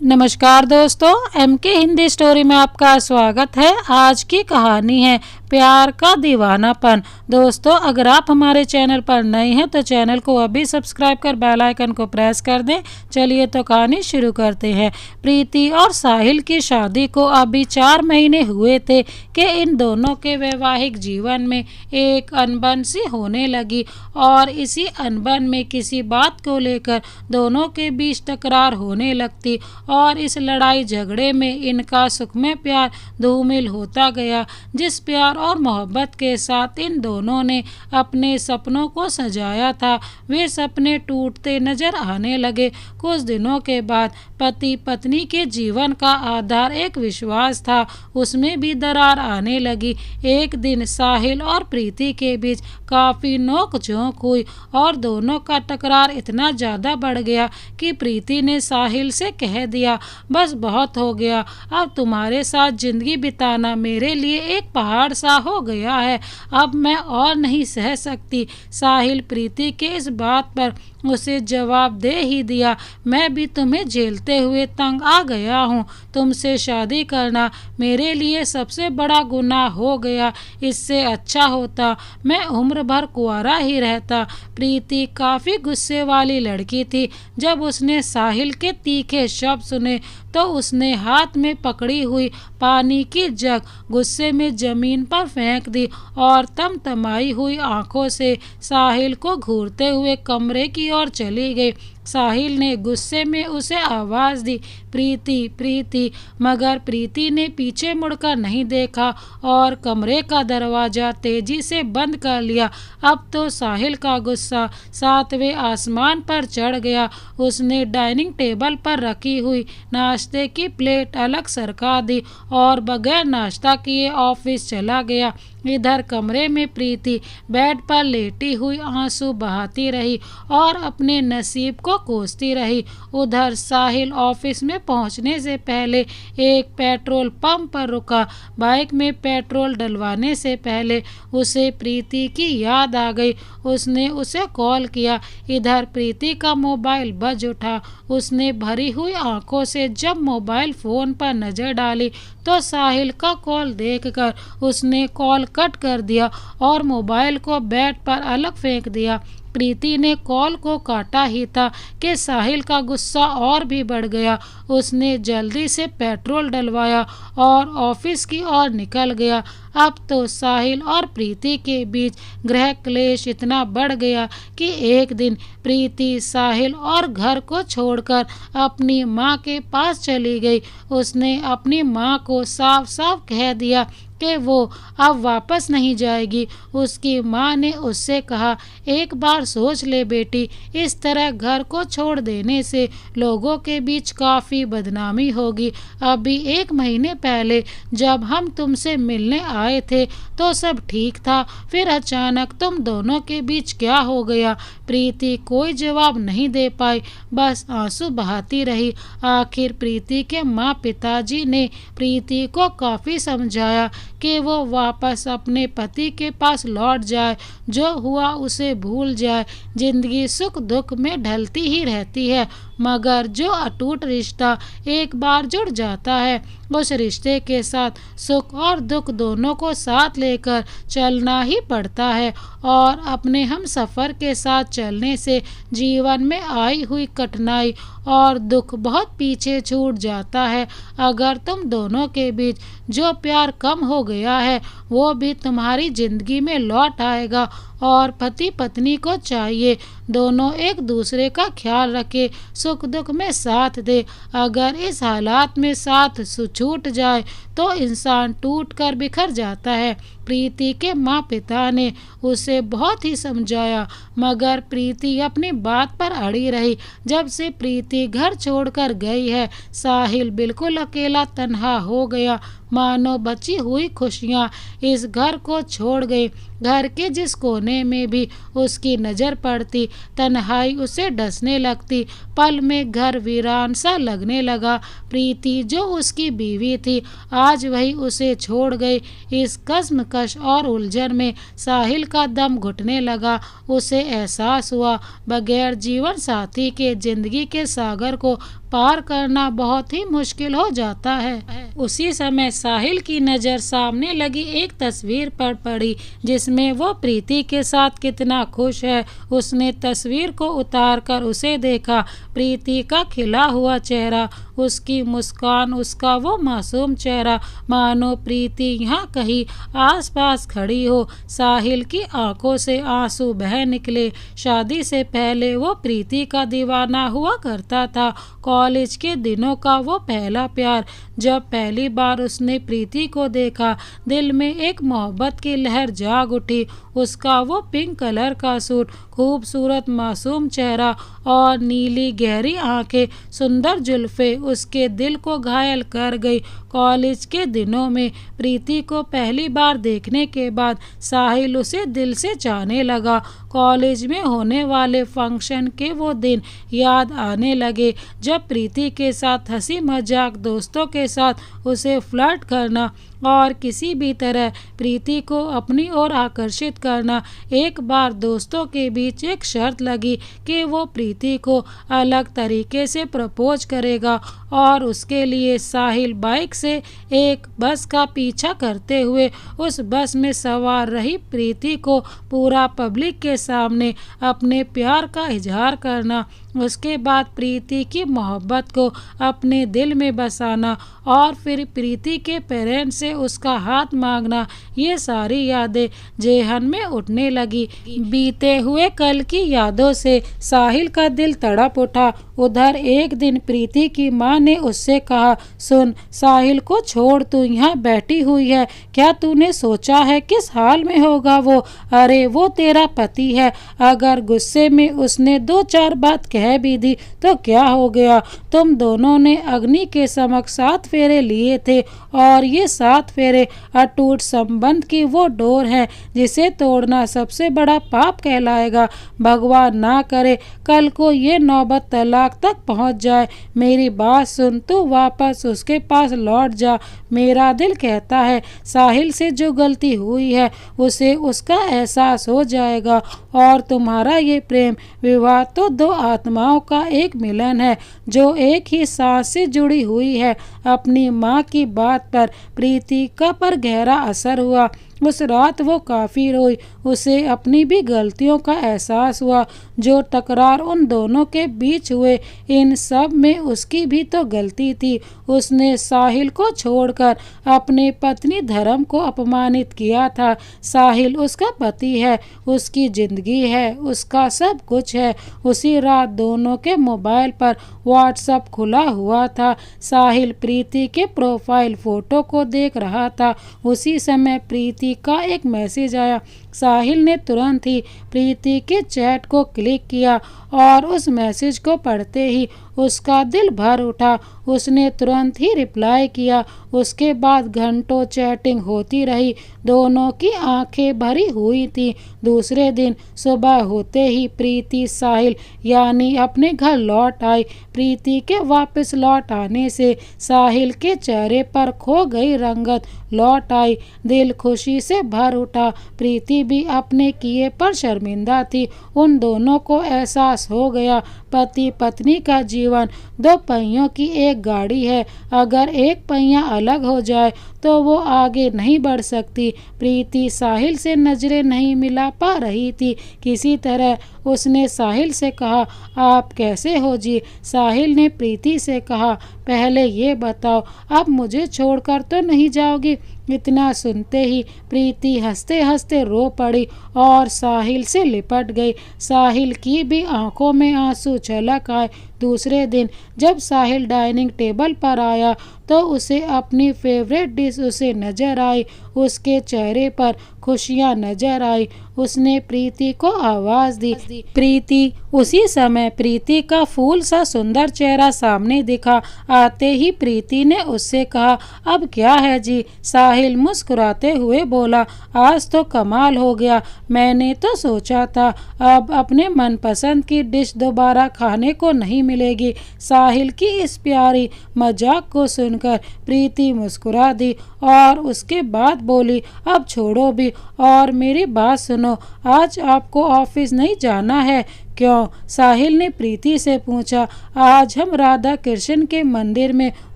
नमस्कार दोस्तों, MK Hindi story में आपका स्वागत है। आज की कहानी है प्यार का दीवानापन। दोस्तों, अगर आप हमारे चैनल पर नए हैं तो चैनल को अभी सब्सक्राइब कर बेल आइकन को प्रेस कर दें। चलिए तो कहानी शुरू करते हैं। प्रीति और साहिल की शादी को अभी 4 महीने हुए थे कि इन दोनों के वैवाहिक जीवन में एक अनबन सी होने लगी और इसी अनबन में किसी बात को लेकर दोनों के बीच तकरार होने लगती और इस लड़ाई झगड़े में इनका सुखमय प्यार धूमिल होता गया। जिस प्यार और मोहब्बत के साथ इन दोनों ने अपने सपनों को सजाया था, वे सपने टूटते नजर आने लगे। कुछ दिनों के बाद पति पत्नी के जीवन का आधार एक विश्वास था, उसमें भी दरार आने लगी। एक दिन साहिल और प्रीति के बीच काफी नोक-झोंक हुई और दोनों का तकरार इतना ज्यादा बढ़ गया कि प्रीति ने साहिल से कह दिया, बस बहुत हो गया, अब तुम्हारे साथ जिंदगी बिताना मेरे लिए एक पहाड़ सा हो गया है, अब मैं और नहीं सह सकती। साहिल प्रीति के इस बात पर उसे जवाब दे ही दिया, मैं भी तुम्हें झेलते हुए तंग आ गया हूँ, तुमसे शादी करना मेरे लिए सबसे बड़ा गुनाह हो गया, इससे अच्छा होता मैं उम्र भर कुंवारा ही रहता। प्रीति काफी गुस्से वाली लड़की थी। जब उसने साहिल के तीखे शब्द सुने तो उसने हाथ में पकड़ी हुई पानी की जग गुस्से में जमीन पर फेंक दी और तमतमाई हुई आंखों से साहिल को घूरते हुए कमरे की ओर चली गई। साहिल ने गुस्से में उसे आवाज दी, प्रीति प्रीति, मगर प्रीति ने पीछे मुड़कर नहीं देखा और कमरे का दरवाजा तेजी से बंद कर लिया। अब तो साहिल का गुस्सा 7वें आसमान पर चढ़ गया। उसने डाइनिंग टेबल पर रखी हुई नाश्ते की प्लेट अलग सरका दी और बगैर नाश्ता किए ऑफिस चला गया। इधर कमरे में प्रीति बेड पर लेटी हुई आंसू बहाती रही और अपने नसीब को कोसती रही। उधर साहिल ऑफिस में पहुंचने से पहले एक पेट्रोल पंप पर रुका। बाइक में पेट्रोल डलवाने से पहले उसे प्रीति की याद आ गई। उसने उसे कॉल किया। इधर प्रीति का मोबाइल बज उठा। उसने भरी हुई आंखों से जब मोबाइल फोन पर नजर डाली तो साहिल का कॉल देखकर उसने कॉल कट कर दिया और मोबाइल को बेड पर अलग फेंक दिया। प्रीति ने कॉल को काटा ही था कि साहिल का गुस्सा और भी बढ़ गया। उसने जल्दी से पेट्रोल डलवाया और ऑफिस की ओर निकल गया। अब तो साहिल और प्रीति के बीच गृह क्लेश इतना बढ़ गया कि एक दिन प्रीति साहिल और घर को छोड़कर अपनी माँ के पास चली गई। उसने अपनी माँ को साफ साफ कह दिया कि वो अब वापस नहीं जाएगी। उसकी माँ ने उससे कहा, एक बार सोच ले बेटी, इस तरह घर को छोड़ देने से लोगों के बीच काफ़ी बदनामी होगी। अभी 1 महीने पहले जब हम तुमसे मिलने आए थे तो सब ठीक था, फिर अचानक तुम दोनों के बीच क्या हो गया? प्रीति कोई जवाब नहीं दे पाई, बस आंसू बहाती रही। आखिर प्रीति के माँ पिताजी ने प्रीति को काफ़ी समझाया कि वो वापस अपने पति के पास लौट जाए, जो हुआ उसे भूल जाए। जिंदगी सुख दुख में ढलती ही रहती है, मगर जो अटूट रिश्ता एक बार जुड़ जाता है उस रिश्ते के साथ सुख और दुख दोनों को साथ लेकर चलना ही पड़ता है और अपने हम सफ़र के साथ चलने से जीवन में आई हुई कठिनाई और दुख बहुत पीछे छूट जाता है। अगर तुम दोनों के बीच जो प्यार कम हो गया है वो भी तुम्हारी जिंदगी में लौट आएगा और पति पत्नी को चाहिए दोनों एक दूसरे का ख्याल रखे, सुख दुख में साथ दे। अगर इस हालात में साथ छूट जाए तो इंसान टूट कर बिखर जाता है। प्रीति के माँ पिता ने उसे बहुत ही समझाया, मगर प्रीति अपनी बात पर अड़ी रही। जब से प्रीति घर छोड़कर गई है साहिल बिल्कुल अकेला तन्हा हो गया, मानो बची हुई खुशियाँ इस घर को छोड़ गई। घर के जिस कोने में भी उसकी नज़र पड़ती तन्हाई उसे डसने लगती। पल में घर वीरान सा लगने लगा। प्रीति जो उसकी बीवी थी आज वही उसे छोड़ गई। इस कश्मकश और उलझन में साहिल का दम घुटने लगा। उसे एहसास हुआ बगैर जीवन साथी के जिंदगी के सागर को पार करना बहुत ही मुश्किल हो जाता है। उसी समय साहिल की नज़र सामने लगी एक तस्वीर पर पड़ी जिसमें वो प्रीति के साथ कितना खुश है। उसने तस्वीर को उतार कर उसे देखा। प्रीति का खिला हुआ चेहरा, उसकी मुस्कान, उसका वो मासूम चेहरा, मानो प्रीति यहाँ कहीं आसपास खड़ी हो। साहिल की आंखों से आंसू बह निकले। शादी से पहले वो प्रीति का दीवाना हुआ करता था। कॉलेज के दिनों का वो पहला प्यार। जब पहली बार उसने प्रीति को देखा, दिल में एक मोहब्बत की लहर जाग उठी। उसका वो पिंक कलर का सूट, खूबसूरत मासूम चेहरा और नीली गहरी आंखें, सुंदर जुल्फे उसके दिल को घायल कर गई। कॉलेज के दिनों में प्रीति को पहली बार देखने के बाद साहिल उसे दिल से चाहने लगा। कॉलेज में होने वाले फंक्शन के वो दिन याद आने लगे जब प्रीति के साथ हंसी मजाक, दोस्तों के साथ उसे फ्लर्ट करना और किसी भी तरह प्रीति को अपनी ओर आकर्षित करना। एक बार दोस्तों के बीच एक शर्त लगी कि वो प्रीति को अलग तरीके से प्रपोज करेगा और उसके लिए साहिल बाइक से एक बस का पीछा करते हुए उस बस में सवार रही प्रीति को पूरा पब्लिक के सामने अपने प्यार का इजहार करना, उसके बाद प्रीति की मोहब्बत को अपने दिल में बसाना और फिर प्रीति के पेरेंट्स से उसका हाथ मांगना, ये सारी यादें जेहन में उठने लगी। बीते हुए कल की यादों से साहिल का दिल तड़प उठा। उधर एक दिन प्रीति की माँ ने उससे कहा, सुन, साहिल को छोड़, तू यहाँ बैठी हुई है, क्या तूने सोचा है किस हाल में होगा वो? अरे वो तेरा पति है, अगर गुस्से में उसने 2-4 बात कह भी दी तो क्या हो गया? तुम दोनों ने अग्नि के समक्ष 7 फेरे लिए थे और ये 7 फेरे अटूट संबंध की वो डोर है जिसे तोड़ना सबसे बड़ा पाप कहलाएगा। भगवान ना करे कल को ये नौबत तलाक तक पहुंच जाए। मेरी बात सुन, तू वापस उसके पास लौट जा। मेरा दिल कहता है साहिल से जो गलती हुई है उसे उसका एहसास हो जाएगा और तुम्हारा ये प्रेम विवाह तो 2 आत्माओं का एक मिलन है जो एक ही सांस से जुड़ी हुई है। अपनी माँ की बात पर प्रीति का पर गहरा असर हुआ। उस रात वो काफ़ी रोई। उसे अपनी भी गलतियों का एहसास हुआ। जो टकरार उन दोनों के बीच हुए, इन सब में उसकी भी तो गलती थी। उसने साहिल को छोड़कर अपने पत्नी धर्म को अपमानित किया था। साहिल उसका पति है, उसकी जिंदगी है, उसका सब कुछ है। उसी रात दोनों के मोबाइल पर व्हाट्सएप खुला हुआ था। साहिल प्रीति के प्रोफाइल फोटो को देख रहा था। उसी समय प्रीति का एक मैसेज आया। साहिल ने तुरंत ही प्रीति के चैट को क्लिक किया और उस मैसेज को पढ़ते ही उसका दिल भर उठा। उसने तुरंत ही रिप्लाई किया। उसके बाद घंटों चैटिंग होती रही। दोनों की आंखें भरी हुई थी। दूसरे दिन सुबह होते ही प्रीति साहिल यानी अपने घर लौट आई। प्रीति के वापस लौट आने से साहिल के चेहरे पर खो गई रंगत लौट आई। दिल खुशी से भर उठा। प्रीति भी अपने किए पर शर्मिंदा थी। उन दोनों को एहसास हो गया पति पत्नी का जीवन 2 पहियों की एक गाड़ी है। अगर एक पहिया अलग हो जाए तो वो आगे नहीं बढ़ सकती। प्रीति साहिल से नजरें नहीं मिला पा रही थी। किसी तरह उसने साहिल से कहा, आप कैसे हो जी? साहिल ने प्रीति से कहा, पहले ये बताओ, अब मुझे छोड़कर तो नहीं जाओगी? इतना सुनते ही प्रीति हंसते हंसते रो पड़ी और साहिल से लिपट गई। साहिल की भी आंखों में आंसू छलक आए। दूसरे दिन जब साहिल डाइनिंग टेबल पर आया तो उसे अपनी फेवरेट डिश उसे नजर आई। उसके चेहरे पर खुशियां नजर आई। उसने प्रीति को आवाज दी, प्रीति। उसी समय प्रीति का फूल सा सुंदर चेहरा सामने दिखा। आते ही प्रीति ने उससे कहा, अब क्या है जी? साहिल मुस्कुराते हुए बोला, आज तो कमाल हो गया। मैंने तो सोचा था अब अपने मनपसंद की डिश दोबारा खाने को नहीं मिलेगी। साहिल की इस प्यारी मजाक को सुनकर प्रीति मुस्कुरा दी और उसके बाद बोली, अब छोड़ो भी और मेरी बात सुनो, आज आपको ऑफिस नहीं जाना है क्यों? साहिल ने प्रीति से पूछा। आज हम राधा कृष्ण के मंदिर में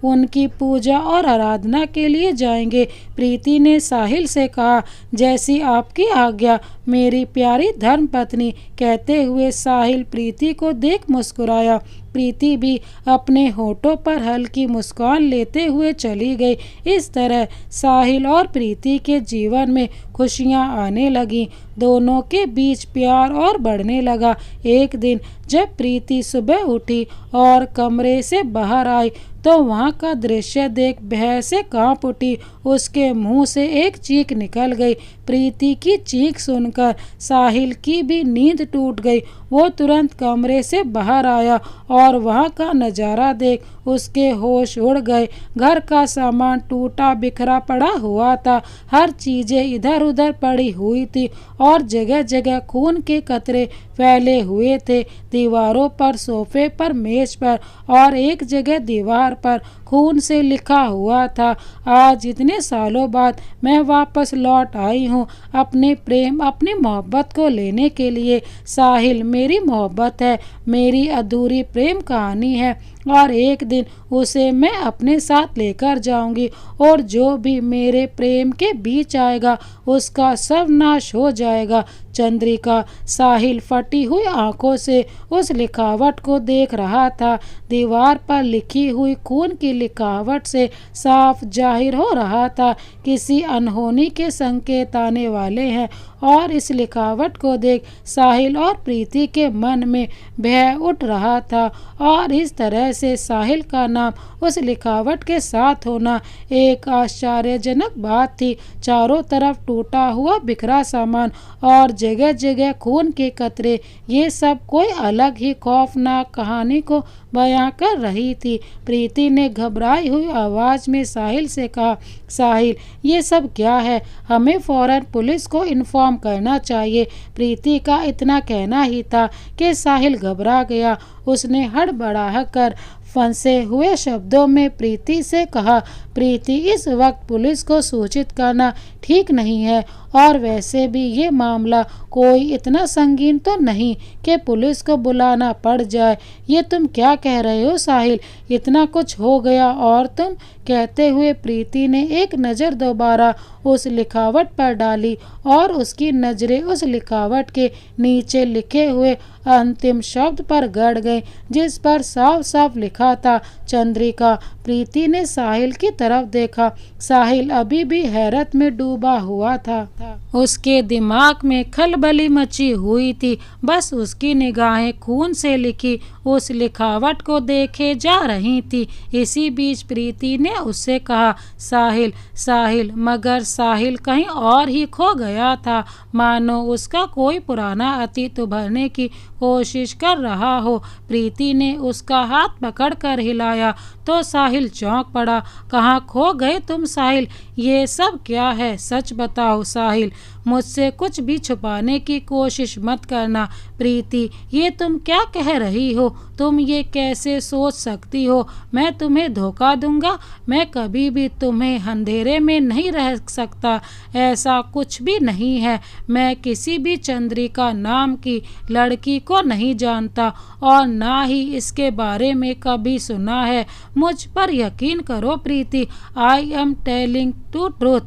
उनकी पूजा और आराधना के लिए जाएंगे। प्रीति ने साहिल से कहा। जैसी आपकी आज्ञा मेरी प्यारी धर्मपत्नी, कहते हुए साहिल प्रीति को देख मुस्कुराया। प्रीति भी अपने होठों पर हल्की मुस्कान लेते हुए चली गई। इस तरह साहिल और प्रीति के जीवन में खुशियां आने लगीं। दोनों के बीच प्यार और बढ़ने लगा। एक दिन जब प्रीति सुबह उठी और कमरे से बाहर आई तो वहाँ का दृश्य देख भय से कांप उठी। उसके मुंह से एक चीख निकल गई। प्रीति की चीख सुनकर साहिल की भी नींद टूट गई। वो तुरंत कमरे से बाहर आया और वहाँ का नज़ारा देख उसके होश उड़ गए। घर का सामान टूटा बिखरा पड़ा हुआ था। हर चीज़ें इधर उधर पड़ी हुई थी और जगह जगह खून के कतरे फैले हुए थे। दीवारों पर, सोफे पर, मेज पर और एक जगह दीवार पर खून से लिखा हुआ था। आज इतने सालों बाद मैं वापस लौट आई हूँ अपने प्रेम, अपनी मोहब्बत को लेने के लिए। साहिल मेरी मोहब्बत है, मेरी अधूरी प्रेम कहानी है और एक दिन उसे मैं अपने साथ लेकर जाऊंगी और जो भी मेरे प्रेम के बीच आएगा उसका सब नाश हो जाएगा। चंद्रिका। साहिल फटी हुई आंखों से उस लिखावट को देख रहा था। दीवार पर लिखी हुई खून की लिखावट से साफ जाहिर हो रहा था किसी अनहोनी के संकेत आने वाले हैं और इस लिखावट को देख साहिल और प्रीति के मन में भय उठ रहा था और इस तरह से साहिल का नाम उस लिखावट के साथ होना एक आश्चर्यजनक बात थी। चारों तरफ टूटा हुआ बिखरा सामान और जगह जगह खून के कतरे, ये सब कोई अलग ही खौफनाक कहानी को बयां कर रही थी। प्रीति ने घबराई हुई आवाज में साहिल से कहा, साहिल ये सब क्या है? हमें फौरन पुलिस को इन्फॉर्म करना चाहिए। प्रीति का इतना कहना ही था कि साहिल घबरा गया। उसने हड़बड़ा कर फंसे हुए शब्दों में प्रीति से कहा, प्रीति इस वक्त पुलिस को सूचित करना ठीक नहीं है और वैसे भी ये मामला कोई इतना संगीन तो नहीं कि पुलिस को बुलाना पड़ जाए। ये तुम क्या कह रहे हो साहिल? इतना कुछ हो गया और तुम? कहते हुए प्रीति ने एक नज़र दोबारा उस लिखावट पर डाली और उसकी नज़रें उस लिखावट के नीचे लिखे हुए अंतिम शब्द पर गड़ गई जिस पर साफ साफ लिखा था, चंद्रिका। प्रीति ने साहिल की तरफ देखा। साहिल अभी भी हैरत में डूबा हुआ था। उसके दिमाग में खलबली मची हुई थी। बस उसकी निगाहें खून से लिखी उस लिखावट को देखे जा रही थी। इसी बीच प्रीति ने उससे कहा, साहिल साहिल। मगर साहिल कहीं और ही खो गया था, मानो उसका कोई पुराना अतीत उभरने की कोशिश कर रहा हो। प्रीति ने उसका हाथ पकड़कर हिलाया तो साहिल चौंक पड़ा। कहाँ खो गए तुम साहिल? ये सब क्या है? सच बताओ साहिल, मुझसे कुछ भी छुपाने की कोशिश मत करना। प्रीति, ये तुम क्या कह रही हो? तुम ये कैसे सोच सकती हो मैं तुम्हें धोखा दूंगा? मैं कभी भी तुम्हें अंधेरे में नहीं रह सकता। ऐसा कुछ भी नहीं है। मैं किसी भी चंद्रिका नाम की लड़की को नहीं जानता और ना ही इसके बारे में कभी सुना है। मुझ पर यकीन करो Preeti, I am telling to truth.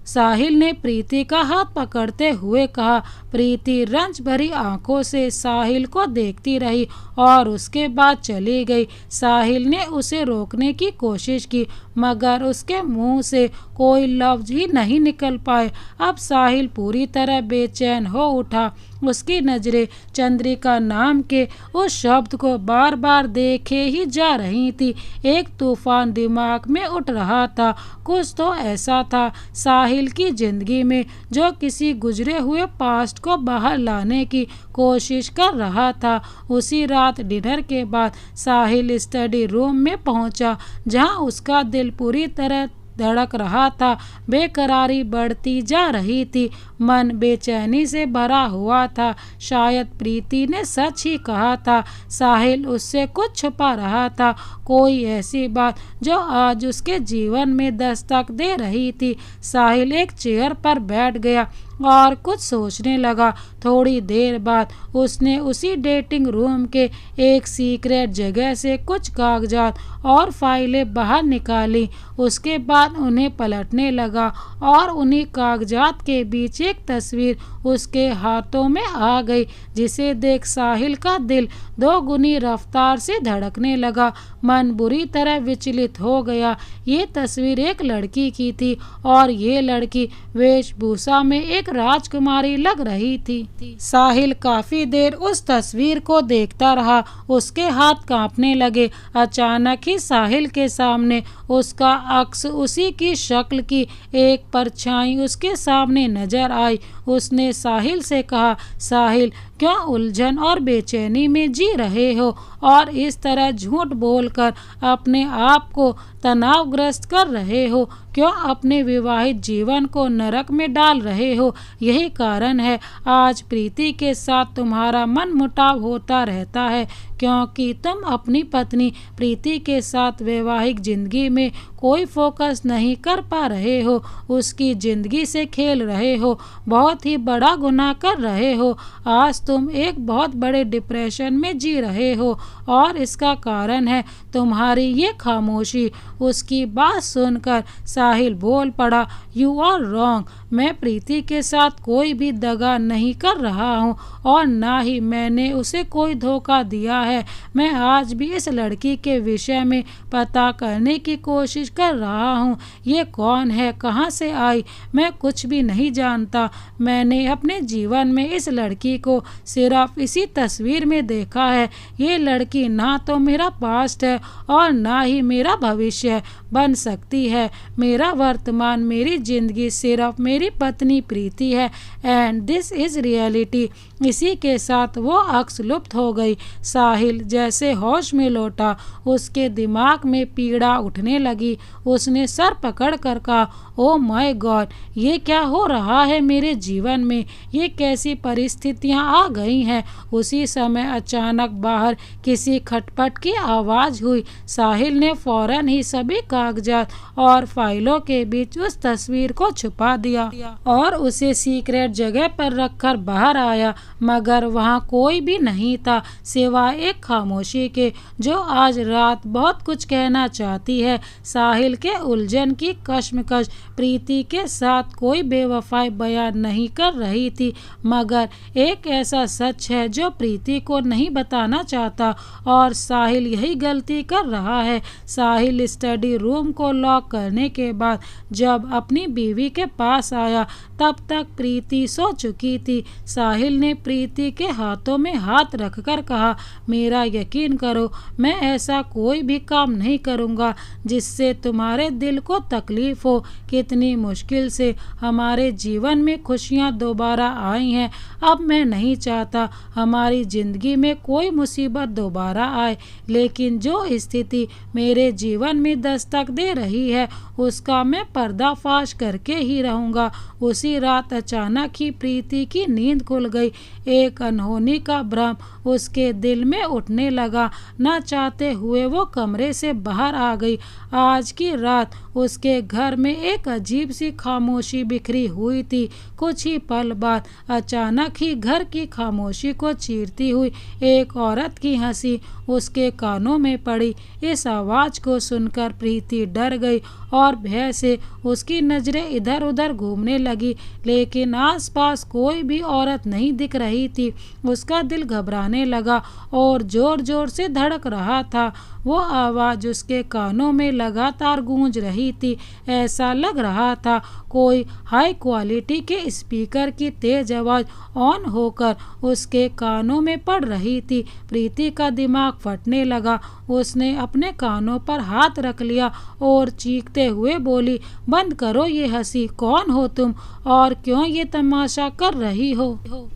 Sahil ने प्रीति का हाथ पकड़ते हुए कहा। प्रीति रंज भरी आंखों से साहिल को देखती रही और उसके बाद चली गई। साहिल ने उसे रोकने की कोशिश की मगर उसके मुंह से कोई लफ्ज ही नहीं निकल पाए। अब साहिल पूरी तरह बेचैन हो उठा। उसकी नज़रें चंद्रिका नाम के उस शब्द को बार बार देखे ही जा रही थी। एक तूफान दिमाग में उठ रहा था। कुछ तो ऐसा था साहिल की जिंदगी में जो किसी गुजरे हुए पास्ट को बाहर लाने की कोशिश कर रहा था। उसी रात डिनर के बाद साहिल स्टडी रूम में पहुंचा जहां उसका दिल पूरी तरह धड़क रहा था। बेकरारी बढ़ती जा रही थी। मन बेचैनी से भरा हुआ था। शायद प्रीति ने सच ही कहा था। साहिल उससे कुछ छुपा रहा था, कोई ऐसी बात जो आज उसके जीवन में दस्तक दे रही थी। साहिल एक चेयर पर बैठ गया। और कुछ सोचने लगा। थोड़ी देर बाद उसने उसी डेटिंग रूम के एक सीक्रेट जगह से कुछ कागजात और फाइलें बाहर निकाली। उसके बाद उन्हें पलटने लगा और उन्हीं कागजात के बीच एक तस्वीर उसके हाथों में आ गई, जिसे देख साहिल का दिल दोगुनी रफ्तार से धड़कने लगा। मन बुरी तरह विचलित हो गया। ये तस्वीर एक लड़की की थी और ये लड़की वेशभूषा में एक राजकुमारी लग रही थी। साहिल काफी देर उस तस्वीर को देखता रहा। उसके हाथ कांपने लगे। अचानक ही साहिल के सामने उसका अक्स, उसी की शक्ल की एक परछाई उसके सामने नजर आई। उसने साहिल से कहा, साहिल, क्यों उलझन और बेचैनी में जी रहे हो और इस तरह झूठ बोलकर अपने आप को तनावग्रस्त कर रहे हो? क्यों अपने विवाहित जीवन को नरक में डाल रहे हो? यही कारण है आज प्रीति के साथ तुम्हारा मनमुटाव होता रहता है, क्योंकि तुम अपनी पत्नी प्रीति के साथ वैवाहिक जिंदगी में कोई फोकस नहीं कर पा रहे हो। उसकी जिंदगी से खेल रहे हो। बहुत ही बड़ा गुनाह कर रहे हो। आज तुम एक बहुत बड़े डिप्रेशन में जी रहे हो और इसका कारण है तुम्हारी ये खामोशी। उसकी बात सुनकर साहिल बोल पड़ा, यू आर रॉन्ग। मैं प्रीति के साथ कोई भी दगा नहीं कर रहा हूँ और ना ही मैंने उसे कोई धोखा दिया है। मैं आज भी इस लड़की के विषय में पता करने की कोशिश कर रहा हूँ। ये कौन है, कहाँ से आई, मैं कुछ भी नहीं जानता। मैंने अपने जीवन में इस लड़की को सिर्फ इसी तस्वीर में देखा है। ये लड़की ना तो मेरा पास्ट है और ना ही मेरा भविष्य बन सकती है। मेरा वर्तमान, मेरी जिंदगी सिर्फ मेरी पत्नी प्रीति है एंड दिस इज रियलिटी। इसी के साथ वो अक्स लुप्त हो गई। साहिल जैसे होश में लौटा, उसके दिमाग में पीड़ा उठने लगी। उसने सर पकड़ कर कहा, ओ माय गॉड, ये क्या हो रहा है मेरे जीवन में? ये कैसी परिस्थितियां आ गई हैं? उसी समय अचानक बाहर किसी खटपट की आवाज़ हुई। साहिल ने फौरन ही सभी कागजात और फाइलों के बीच उस तस्वीर को छुपा दिया और उसे सीक्रेट जगह पर रखकर बाहर आया, मगर वहाँ कोई भी नहीं था सिवाय एक खामोशी के, जो आज रात बहुत कुछ कहना चाहती है। साहिल के उलझन की कश्मकश प्रीति के साथ कोई बेवफाई बयान नहीं कर रही थी, मगर एक ऐसा सच है जो प्रीति को नहीं बताना चाहता और साहिल यही गलती कर रहा है। साहिल स्टडी रूम को लॉक करने के बाद जब अपनी बीवी के पास आया तब तक प्रीति सो चुकी थी। साहिल ने प्रीति के हाथों में हाथ रखकर कहा, मेरा यकीन करो, मैं ऐसा कोई भी काम नहीं करूँगा जिससे तुम्हारे दिल को तकलीफ हो। कितनी मुश्किल से हमारे जीवन में खुशियाँ दोबारा आई हैं। अब मैं नहीं चाहता हमारी ज़िंदगी में कोई मुसीबत दोबारा आए, लेकिन जो स्थिति मेरे जीवन में दस्तक दे रही है उसका मैं पर्दाफाश करके ही रहूँगा। उसी रात अचानक ही प्रीति की नींद खुल गई। एक अनहोनी का भ्रम उसके दिल में उठने लगा। न चाहते हुए वो कमरे से बाहर आ गई। आज की रात उसके घर में एक अजीब सी खामोशी बिखरी हुई थी। कुछ ही पल बाद अचानक ही घर की खामोशी को चीरती हुई एक औरत की हंसी उसके कानों में पड़ी। इस आवाज़ को सुनकर प्रीति डर गई और भय से उसकी नज़रें इधर उधर घूमने लगी, लेकिन आसपास कोई भी औरत नहीं दिख रही थी। उसका दिल घबराने लगा और जोर जोर से धड़क रहा था। वो आवाज़ उसके कानों में लगातार गूंज रही थी। ऐसा लग रहा था कोई हाई क्वालिटी के स्पीकर की तेज आवाज़ ऑन होकर उसके कानों में पड़ रही थी। प्रीति का दिमाग फटने लगा। उसने अपने कानों पर हाथ रख लिया और चीखते हुए बोली, बंद करो ये हंसी, कौन हो तुम और क्यों ये तमाशा कर रही हो?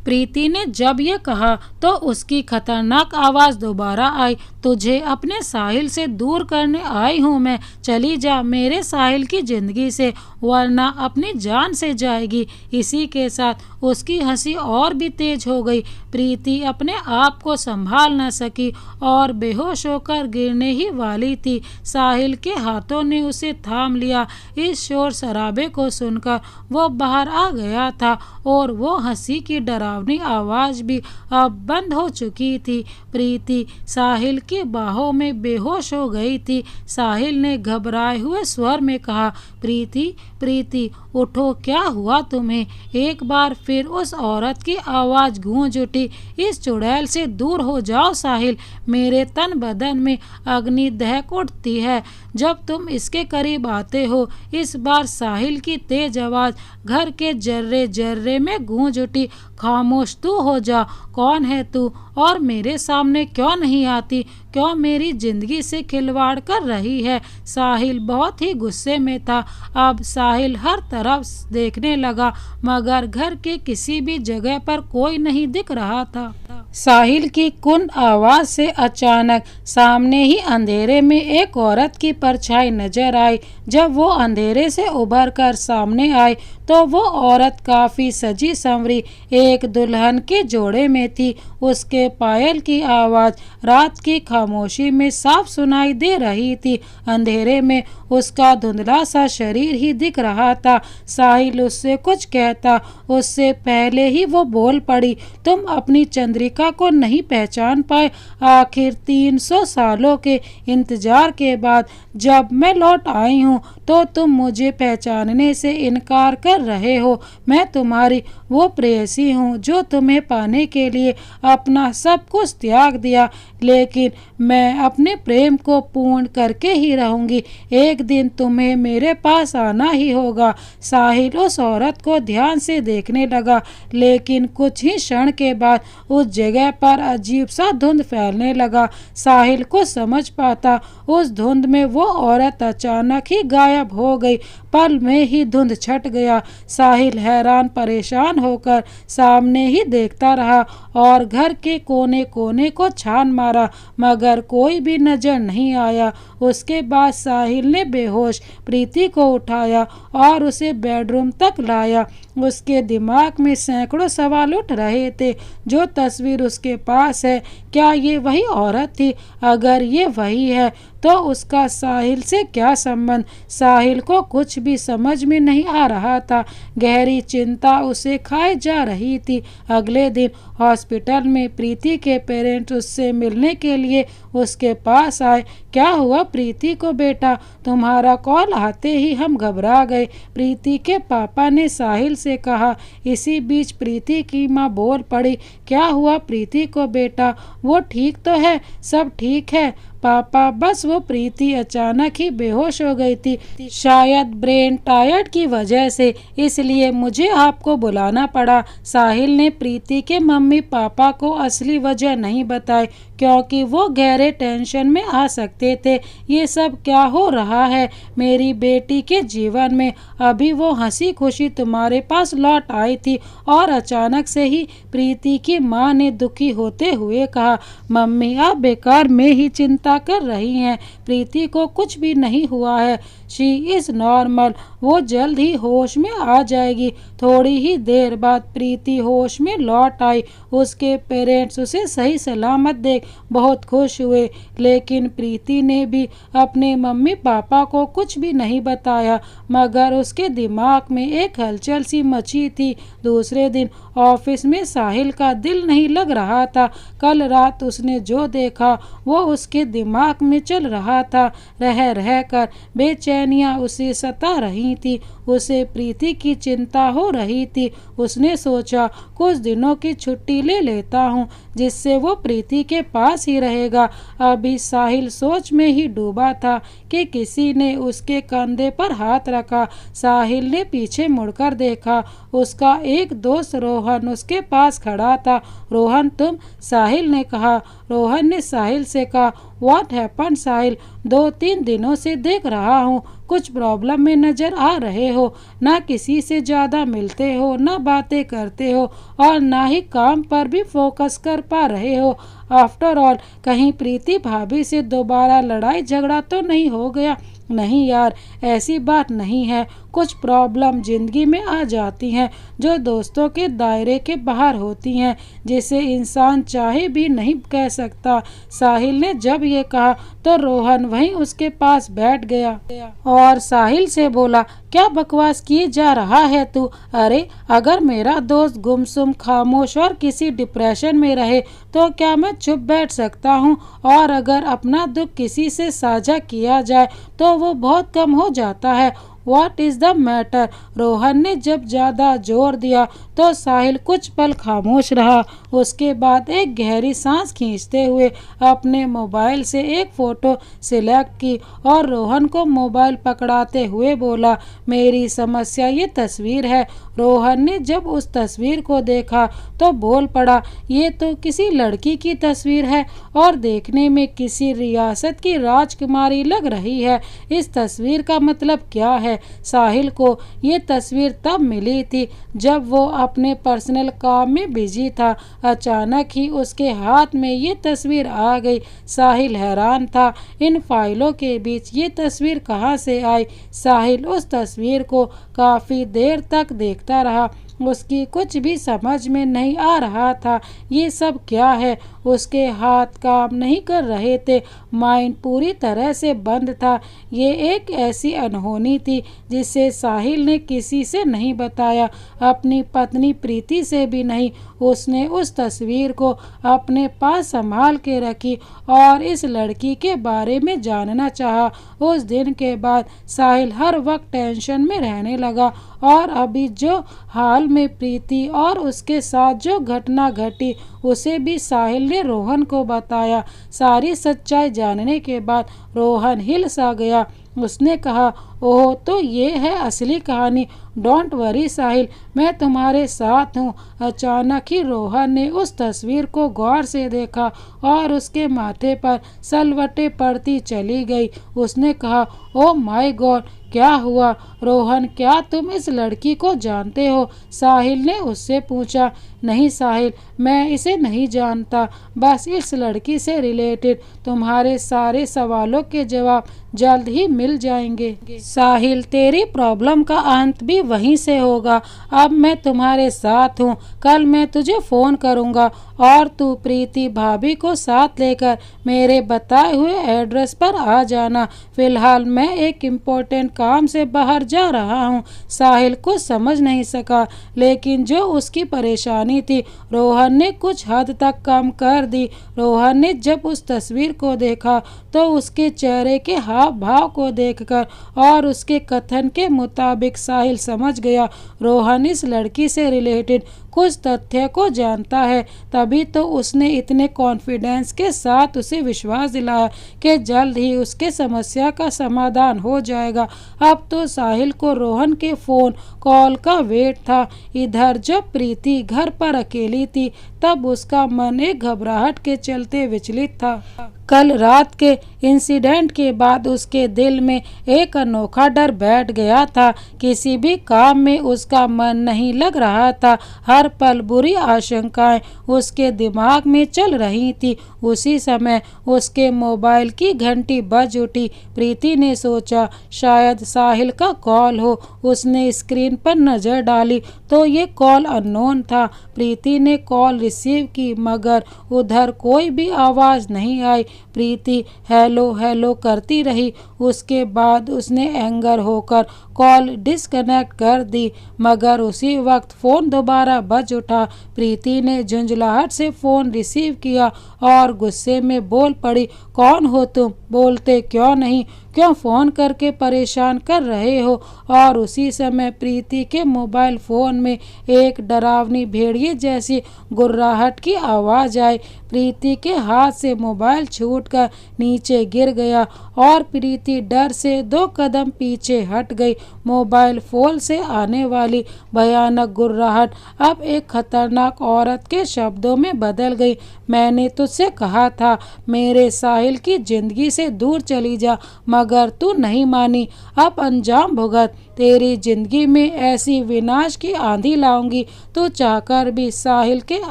प्रीति ने जब ये कहा तो उसकी खतरनाक आवाज़ दोबारा आई, तुझे अपने साहिल से दूर करने आई हूँ मैं। चली जा मेरे साहिल की जिंदगी से, वरना अपनी जान से जाएगी। इसी के साथ उसकी हंसी और भी तेज हो गई। प्रीति अपने आप को संभाल न सकी और बेहोश होकर गिरने ही वाली थी। साहिल के हाथों ने उसे थाम लिया। इस शोर शराबे को सुनकर वो बाहर आ गया था और वो हंसी की डरावनी आवाज भी अब बंद हो चुकी थी। प्रीति साहिल की बाहों में बेहोश हो गई थी। साहिल ने घबराए हुए स्वर में कहा, प्रीति, प्रीति उठो, क्या हुआ तुम्हें? एक बार फिर उस औरत की आवाज गूंज उठी, इस चुड़ैल से दूर हो जाओ साहिल, मेरे तन बदन में अग्नि दहक उठती है जब तुम इसके करीब आते हो। इस बार साहिल की तेज आवाज घर के जर्रे जर्रे में गूंज उठी, खामोश तू हो जा, कौन है तू और मेरे सामने क्यों नहीं आती? क्यों मेरी जिंदगी से खिलवाड़ कर रही है? साहिल बहुत ही गुस्से में था। अब साहिल हर तरफ देखने लगा मगर घर के किसी भी जगह पर कोई नहीं दिख रहा था। साहिल की कुंद आवाज से अचानक सामने ही अंधेरे में एक औरत की परछाई नजर आई। जब वो अंधेरे से उभर कर सामने आई तो वो औरत काफी सजी संवरी एक दुल्हन के जोड़े में थी। उसके पायल की आवाज रात की खामोशी में साफ सुनाई दे रही थी। अंधेरे में उसका धुंधला सा शरीर ही दिख रहा था। साहिल उससे कुछ कहता उससे पहले ही वो बोल पड़ी, तुम अपनी चंद्रिका को नहीं पहचान पाए? आखिर 300 सालों के इंतजार के बाद जब मैं लौट आई हूँ तो तुम मुझे पहचानने से इनकार कर रहे हो। मैं तुम्हारी वो प्रेयसी हूँ जो तुम्हें पाने के लिए अपना सब कुछ त्याग दिया, लेकिन मैं अपने प्रेम को पूर्ण करके ही रहूंगी। एक दिन तुम्हें मेरे पास आना ही होगा। साहिल उस औरत को ध्यान से देखने लगा, लेकिन कुछ ही क्षण के बाद उस जगह पर अजीब सा धुंध फैलने लगा। साहिल को समझ पाता उस धुंध में वो औरत अचानक ही गायब हो गई। पल में ही धुंध छट गया। साहिल हैरान परेशान होकर सामने ही देखता रहा और घर के कोने कोने को छान मारा मगर कोई भी नजर नहीं आया। उसके बाद साहिल ने बेहोश प्रीति को उठाया और उसे बेडरूम तक लाया। उसके दिमाग में सैकड़ों सवाल उठ रहे थे। जो तस्वीर उसके पास है, क्या ये वही औरत थी? अगर ये वही है तो उसका साहिल से क्या संबंध? साहिल को कुछ भी समझ में नहीं आ रहा था। गहरी चिंता उसे खाए जा रही थी। अगले दिन हॉस्पिटल में प्रीति के पेरेंट्स उससे मिलने के लिए उसके पास आए। क्या हुआ प्रीति को बेटा? तुम्हारा कॉल आते ही हम घबरा गए, प्रीति के पापा ने साहिल से कहा। इसी बीच प्रीति की माँ बोल पड़ी, क्या हुआ प्रीति को बेटा? वो ठीक तो है? सब ठीक है पापा, बस वो प्रीति अचानक ही बेहोश हो गई थी, शायद ब्रेन टायर्ड की वजह से, इसलिए मुझे आपको बुलाना पड़ा। साहिल ने प्रीति के मम्मी पापा को असली वजह नहीं बताई क्योंकि वो गहरे टेंशन में आ सकते थे। ये सब क्या हो रहा है मेरी बेटी के जीवन में? अभी वो हंसी खुशी तुम्हारे पास लौट आई थी और अचानक से ही प्रीति की माँ ने दुखी होते हुए कहा, मम्मी आप बेकार में ही चिंता कर रही हैं, प्रीति को कुछ भी नहीं हुआ है, शी इज नॉर्मल, वो जल्द ही होश में आ जाएगी। थोड़ी ही देर बाद प्रीति होश में लौट आई। उसके पेरेंट्स उसे सही सलामत देख बहुत खुश हुए, लेकिन प्रीति ने भी अपने मम्मी पापा को कुछ भी नहीं बताया मगर उसके दिमाग में एक हलचल सी मची थी। दूसरे दिन ऑफिस में साहिल का दिल नहीं लग रहा था। कल रात उसने जो देखा वो उसके दिमाग में चल रहा था। रह रह कर बेचैनियां उसे सता रही थी। उसे प्रीति की चिंता हो रही थी। उसने सोचा कुछ दिनों की छुट्टी ले लेता हूँ जिससे वो प्रीति के पास ही रहेगा। अभी साहिल सोच में ही डूबा था कि किसी ने उसके कंधे पर हाथ रखा। साहिल ने पीछे मुड़कर देखा। उसका एक दोस्त रोहन उसके पास खड़ा था। रोहन तुम? साहिल ने कहा। रोहन ने साहिल से कहा, व्हाट हैपन साहिल, 2-3 दिनों से देख रहा हूँ कुछ प्रॉब्लम में नजर आ रहे हो। ना किसी से ज्यादा मिलते हो, ना बातें करते हो और ना ही काम पर भी फोकस कर पा रहे हो। आफ्टर ऑल कहीं प्रीति भाभी से दोबारा लड़ाई झगड़ा तो नहीं हो गया? नहीं यार, ऐसी बात नहीं है। कुछ प्रॉब्लम जिंदगी में आ जाती हैं जो दोस्तों के दायरे के बाहर होती हैं, जिसे इंसान चाहे भी नहीं कह सकता। साहिल ने जब ये कहा तो रोहन वहीं उसके पास बैठ गया और साहिल से बोला, क्या बकवास किए जा रहा है तू? अरे अगर मेरा दोस्त गुमसुम, खामोश और किसी डिप्रेशन में रहे तो क्या मैं चुप बैठ सकता हूँ? और अगर अपना दुख किसी से साझा किया जाए तो वो बहुत कम हो जाता है। What is the matter? Rohan ने जब ज्यादा जोर दिया तो साहिल कुछ पल खामोश रहा। उसके बाद एक गहरी सांस खींचते हुए अपने मोबाइल से एक फोटो सिलेक्ट की और रोहन को मोबाइल पकड़ाते हुए बोला, मेरी समस्या ये तस्वीर है। रोहन ने जब उस तस्वीर को देखा तो बोल पड़ा, ये तो किसी लड़की की तस्वीर है और देखने में किसी रियासत की राजकुमारी लग रही है। इस तस्वीर का मतलब क्या है? साहिल को ये तस्वीर तब मिली थी जब वो अपने पर्सनल काम में बिजी था। अचानक ही उसके हाथ में ये तस्वीर आ गई। साहिल हैरान था, इन फाइलों के बीच ये तस्वीर कहाँ से आई? साहिल उस तस्वीर को काफी देर तक देखता रहा। उसकी कुछ भी समझ में नहीं आ रहा था। ये सब क्या है? उसके हाथ काम नहीं कर रहे थे, माइंड पूरी तरह से बंद था। ये एक ऐसी अनहोनी थी जिसे साहिल ने किसी से नहीं बताया, अपनी पत्नी प्रीति से भी नहीं। उसने उस तस्वीर को अपने पास संभाल के रखी और इस लड़की के बारे में जानना चाहा। उस दिन के बाद साहिल हर वक्त टेंशन में रहने लगा और अभी जो हाल में प्रीति और उसके साथ जो घटना घटी उसे भी साहिल ने रोहन को बताया। सारी सच्चाई जानने के बाद रोहन हिल सा गया। उसने कहा, ओह तो ये है असली कहानी। डोंट वरी साहिल, मैं तुम्हारे साथ हूँ। अचानक ही रोहन ने उस तस्वीर को गौर से देखा और उसके माथे पर सलवटें पड़ती चली गई। उसने कहा, ओह माय गॉड, क्या हुआ? रोहन, क्या तुम इस लड़की को जानते हो? साहिल ने उससे पूछा। नहीं साहिल, मैं इसे नहीं जानता, बस इस लड़की से रिलेटेड तुम्हारे सारे सवालों के जवाब जल्द ही मिल जाएंगे। साहिल, तेरी प्रॉब्लम का अंत भी वहीं से होगा। अब मैं तुम्हारे साथ हूँ, कल मैं तुझे फोन करूँगा और तू प्रीति भाभी को साथ लेकर मेरे बताए हुए एड्रेस पर आ जाना। फिलहाल मैं एक इम्पोर्टेंट काम से बाहर जा रहा हूँ। साहिल कुछ समझ नहीं सका, लेकिन जो उसकी परेशानी थी रोहन ने कुछ हद तक कम कर दी। रोहन ने जब उस तस्वीर को देखा तो उसके चेहरे के हाव भाव को देखकर और उसके कथन के मुताबिक साहिल समझ गया रोहन इस लड़की से रिलेटेड कुछ तथ्य को जानता है। तभी तो उसने इतने कॉन्फिडेंस के साथ उसे विश्वास दिलाया कि जल्द ही उसके समस्या का समाधान हो जाएगा। अब तो साहिल को रोहन के फोन कॉल का वेट था। इधर जब प्रीति घर पर अकेली थी तब उसका मन एक घबराहट के चलते विचलित था। कल रात के इंसिडेंट के बाद उसके दिल में एक अनोखा डर बैठ गया था। किसी भी काम में उसका मन नहीं लग रहा था। हर पल बुरी आशंकाएं उसके दिमाग में चल रही थी। उसी समय उसके मोबाइल की घंटी बज उठी। प्रीति ने सोचा शायद साहिल का कॉल हो। उसने स्क्रीन पर नजर डाली तो ये कॉल अननोन था। प्रीति ने कॉल रिसीव की मगर उधर कोई भी आवाज नहीं आई। प्रीति हेलो हेलो करती रही। उसके बाद उसने एंगर होकर कॉल डिस्कनेक्ट कर दी, मगर उसी वक्त फोन दोबारा बज उठा। प्रीति ने झुंझलाहट से फोन रिसीव किया और गुस्से में बोल पड़ी, कौन हो तुम? बोलते क्यों नहीं? क्यों फ़ोन करके परेशान कर रहे हो। और उसी समय प्रीति के मोबाइल फ़ोन में एक डरावनी भेड़िए जैसी गुर्राहट की आवाज़ आई। प्रीति के हाथ से मोबाइल छूटकर नीचे गिर गया और प्रीति डर से 2 कदम पीछे हट गई। मोबाइल फ़ोन से आने वाली भयानक गुर्राहट अब एक खतरनाक औरत के शब्दों में बदल गई। मैंने तुझसे कहा था मेरे साहिल की जिंदगी से दूर चली जा, मगर तू नहीं मानी। अब अंजाम भुगत। तेरी जिंदगी में ऐसी विनाश की आंधी लाऊंगी तो चाहकर भी साहिल के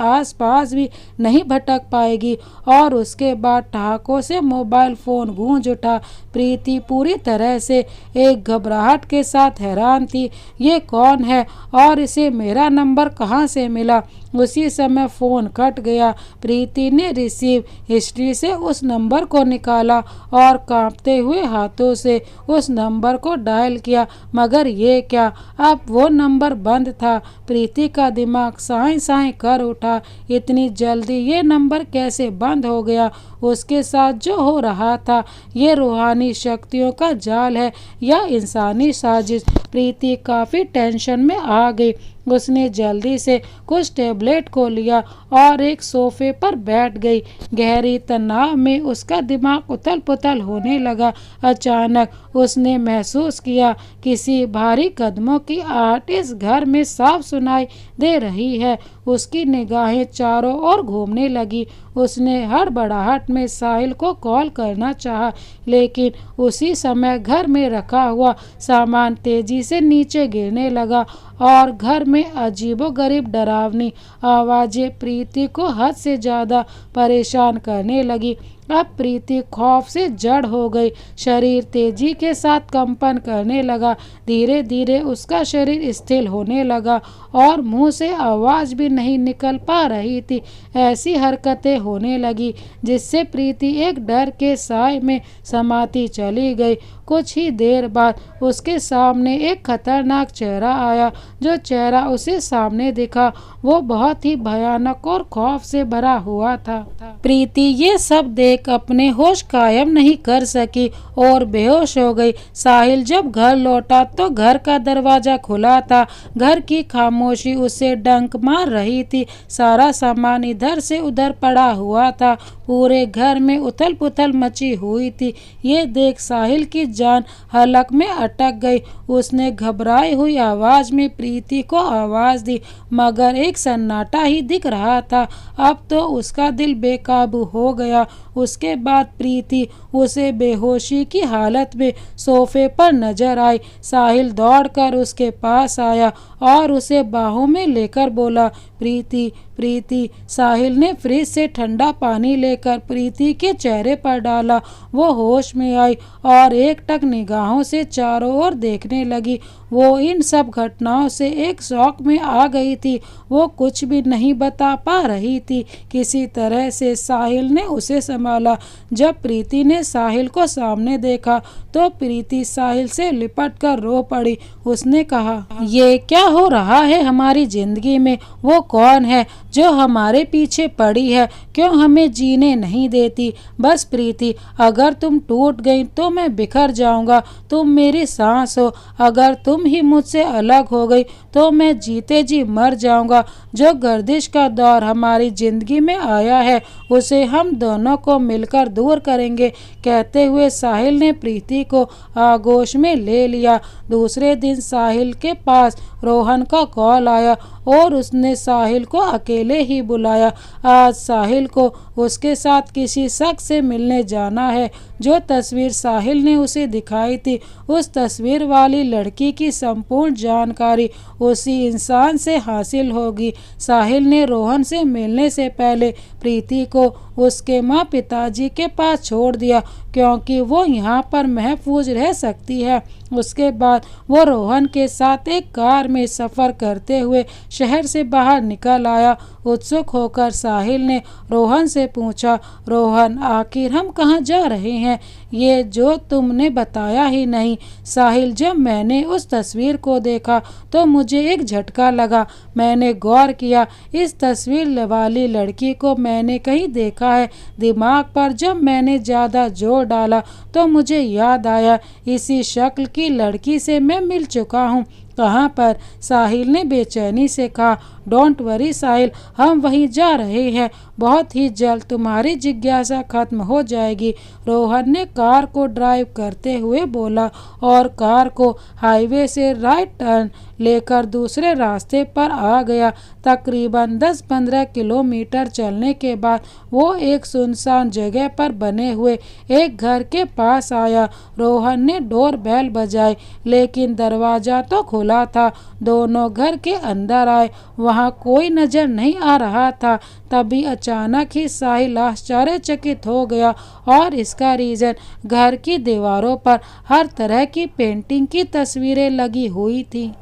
आसपास भी नहीं भटक पाएगी। और उसके बाद ठहाकों से मोबाइल फ़ोन गूंज उठा। प्रीति पूरी तरह से एक घबराहट के साथ हैरान थी। ये कौन है और इसे मेरा नंबर कहाँ से मिला। उसी समय फ़ोन कट गया। प्रीति ने रिसीव हिस्ट्री से उस नंबर को निकाला और कांपते हुए हाथों से उस नंबर को डायल किया, मगर ये क्या, अब वो नंबर बंद था। प्रीति का दिमाग साए साए कर उठा। इतनी जल्दी ये नंबर कैसे बंद हो गया। उसके साथ जो हो रहा था ये रूहानी शक्तियों का जाल है या इंसानी साजिश। प्रीति काफ़ी टेंशन में आ गई। उसने जल्दी से कुछ टेबलेट को लिया और एक सोफे पर बैठ गई। गहरी तनाव में उसका दिमाग उथल पुथल होने लगा। अचानक उसने महसूस किया किसी भारी कदमों की आहट इस घर में साफ सुनाई दे रही है। उसकी निगाहें चारों ओर घूमने लगी। उसने हड़बड़ाहट में साहिल को कॉल करना चाहा, लेकिन उसी समय घर में रखा हुआ सामान तेजी से नीचे गिरने लगा और घर में अजीबोगरीब डरावनी आवाज़ें प्रीति को हद से ज़्यादा परेशान करने लगी। अब प्रीति खौफ से जड़ हो गई। शरीर तेजी के साथ कंपन करने लगा। धीरे धीरे उसका शरीर स्थिर होने लगा और मुंह से आवाज़ भी नहीं निकल पा रही थी। ऐसी हरकतें होने लगी जिससे प्रीति एक डर के साए में समाती चली गई। कुछ ही देर बाद उसके सामने एक खतरनाक चेहरा आया। जो चेहरा उसे सामने दिखा वो बहुत ही भयानक और खौफ से भरा हुआ था। प्रीति ये सब देख अपने होश कायम नहीं कर सकी और बेहोश हो गई। साहिल जब घर लौटा तो घर का दरवाजा खुला था। घर की खामोशी उसे डंक मार रही थी। सारा सामान इधर से उधर पड़ा हुआ था। पूरे घर में उथल पुथल मची हुई थी। ये देख साहिल की जान हलक में अटक गई। उसने घबराई हुई आवाज में प्रीति को आवाज़ दी, मगर एक सन्नाटा ही दिख रहा था। अब तो उसका दिल बेकाबू हो गया। उसके बाद प्रीति उसे बेहोशी की हालत में सोफे पर नजर आई। साहिल दौड़कर उसके पास आया और उसे बाहों में लेकर बोला, प्रीति प्रीति। साहिल ने फ्रिज से ठंडा पानी लेकर प्रीति के चेहरे पर डाला। वो होश में आई और एकटक निगाहों से चारों ओर देखने लगी। वो इन सब घटनाओं से एक शौक में आ गई थी। वो कुछ भी नहीं बता पा रही थी। किसी तरह से साहिल ने उसे संभाला। जब प्रीति ने साहिल को सामने देखा तो प्रीति साहिल से लिपट कर रो पड़ी। उसने कहा, ये क्या हो रहा है हमारी जिंदगी में। वो कौन है जो हमारे पीछे पड़ी है, क्यों हमें जीने नहीं देती। बस प्रीति, अगर तुम टूट गई तो मैं बिखर जाऊंगा। तुम मेरी सांस हो। अगर तुम ही मुझसे अलग हो गई तो मैं जीते जी मर जाऊंगा। जो गर्दिश का दौर हमारी जिंदगी में आया है उसे हम दोनों को मिलकर दूर करेंगे। कहते हुए साहिल ने प्रीति को आगोश में ले लिया। दूसरे दिन साहिल के पास रोहन का कॉल आया और उसने साहिल को अकेले ही बुलाया। आज साहिल को उसके साथ किसी शख्स से मिलने जाना है। जो तस्वीर साहिल ने उसे दिखाई थी उस तस्वीर वाली लड़की की संपूर्ण जानकारी उसी इंसान से हासिल होगी। साहिल ने रोहन से मिलने से पहले प्रीति को उसके माँ पिताजी के पास छोड़ दिया क्योंकि वो यहाँ पर महफूज रह सकती है। उसके बाद वो रोहन के साथ एक कार में सफ़र करते हुए शहर से बाहर निकल आया। उत्सुक होकर साहिल ने रोहन से पूछा, रोहन आखिर हम कहाँ जा रहे हैं। ये जो तुमने बताया ही नहीं। साहिल, जब मैंने उस तस्वीर को देखा तो मुझे एक झटका लगा। मैंने गौर किया, इस तस्वीर वाली लड़की को मैंने कहीं देखा है। दिमाग पर जब मैंने ज़्यादा जोर डाला तो मुझे याद आया, इसी शक्ल की लड़की से मैं मिल चुका हूँ। कहाँ पर? साहिल ने बेचैनी से कहा। डोंट वरी साहिल, हम वहीं जा रहे हैं। बहुत ही जल्द तुम्हारी जिज्ञासा खत्म हो जाएगी। रोहन ने कार को ड्राइव करते हुए बोला और कार को हाईवे से राइट टर्न लेकर दूसरे रास्ते पर आ गया। तकरीबन 10-15 किलोमीटर चलने के बाद वो एक सुनसान जगह पर बने हुए एक घर के पास आया। रोहन ने डोर बेल बजाई, लेकिन दरवाज़ा तो खुला था। दोनों घर के अंदर आए। वहाँ कोई नजर नहीं आ रहा था। तभी अचानक ही साहिल आश्चर्यचकित हो गया, और इसका रीज़न घर की दीवारों पर हर तरह की पेंटिंग की तस्वीरें लगी हुई थी,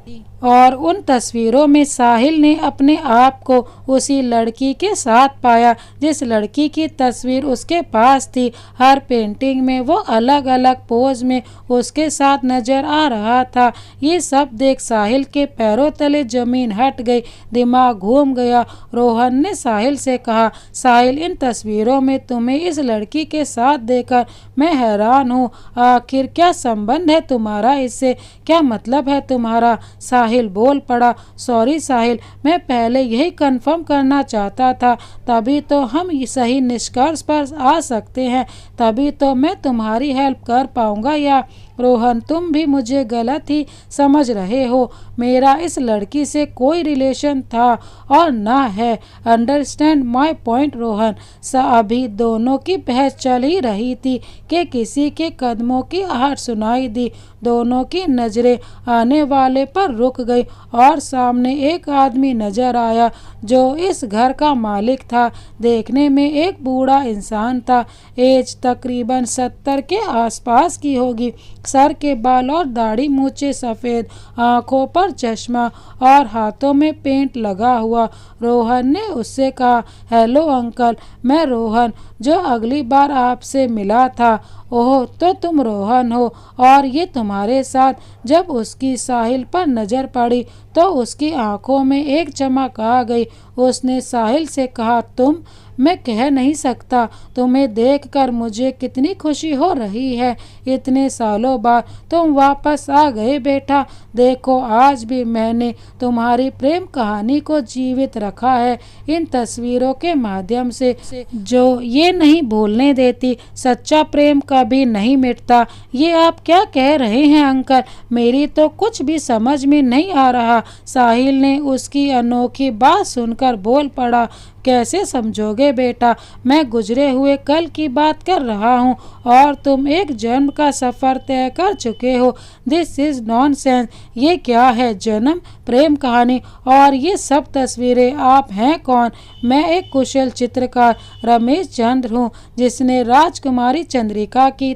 और उन तस्वीरों में साहिल ने अपने आप को उसी लड़की के साथ पाया जिस लड़की की तस्वीर उसके पास थी। हर पेंटिंग में वो अलग अलग पोज में उसके साथ नजर आ रहा था। ये सब देख साहिल के पैरों तले जमीन हट गई, दिमाग घूम गया। रोहन ने साहिल से कहा, साहिल, इन तस्वीरों में तुम्हें इस लड़की के साथ देखकर मैं हैरान हूँ। आखिर क्या संबंध है तुम्हारा इससे? क्या मतलब है तुम्हारा? साहिल बोल पड़ा। सॉरी साहिल, मैं पहले यही कंफर्म करना चाहता था, तभी तो हम सही निष्कर्ष पर आ सकते हैं, तभी तो मैं तुम्हारी हेल्प कर पाऊंगा। या रोहन, तुम भी मुझे गलत ही समझ रहे हो। मेरा इस लड़की से कोई रिलेशन था और ना है। Understand my point Rohan. अभी दोनों की बहस चल ही रही थी कि किसी के कदमों की आहट सुनाई दी। दोनों की नजरें आने वाले पर रुक गई, और सामने एक आदमी नजर आया जो इस घर का मालिक था। देखने में एक बूढ़ा इंसान था। एज तकरीबन 70 के आसपास की होगी। सर के बाल और दाढ़ी मूछें सफ़ेद, आंखों पर चश्मा और हाथों में पेंट लगा हुआ। रोहन ने उससे कहा, हेलो अंकल, मैं रोहन, जो अगली बार आपसे मिला था। ओह, तो तुम रोहन हो, और ये तुम्हारे साथ? जब उसकी साहिल पर नज़र पड़ी तो उसकी आंखों में एक चमक आ गई। उसने साहिल से कहा, तुम? मैं कह नहीं सकता। तुम्हें देखकर मुझे कितनी खुशी हो रही है। इतने सालों बाद तुम वापस आ गए बेटा। देखो, आज भी मैंने तुम्हारी प्रेम कहानी को जीवित रखा है इन तस्वीरों के माध्यम से, जो ये नहीं भूलने देती, सच्चा प्रेम कभी नहीं मिटता। ये आप क्या कह रहे हैं अंकल? मेरी तो कुछ भी समझ में नहीं आ रहा। साहिल ने उसकी अनोखी बात सुनकर बोल पड़ा, कैसे समझोगे बेटा? मैं गुजरे हुए कल की बात कर रहा हूँ, और तुम एक जन्म का सफ़र तय कर चुके हो। This is nonsense. ये क्या है? जन्म, प्रेम कहानी, और ये सब तस्वीरें? आप हैं कौन? मैं एक कुशल चित्रकार रमेश चंद्र हूँ, जिसने राजकुमारी चंद्रिका की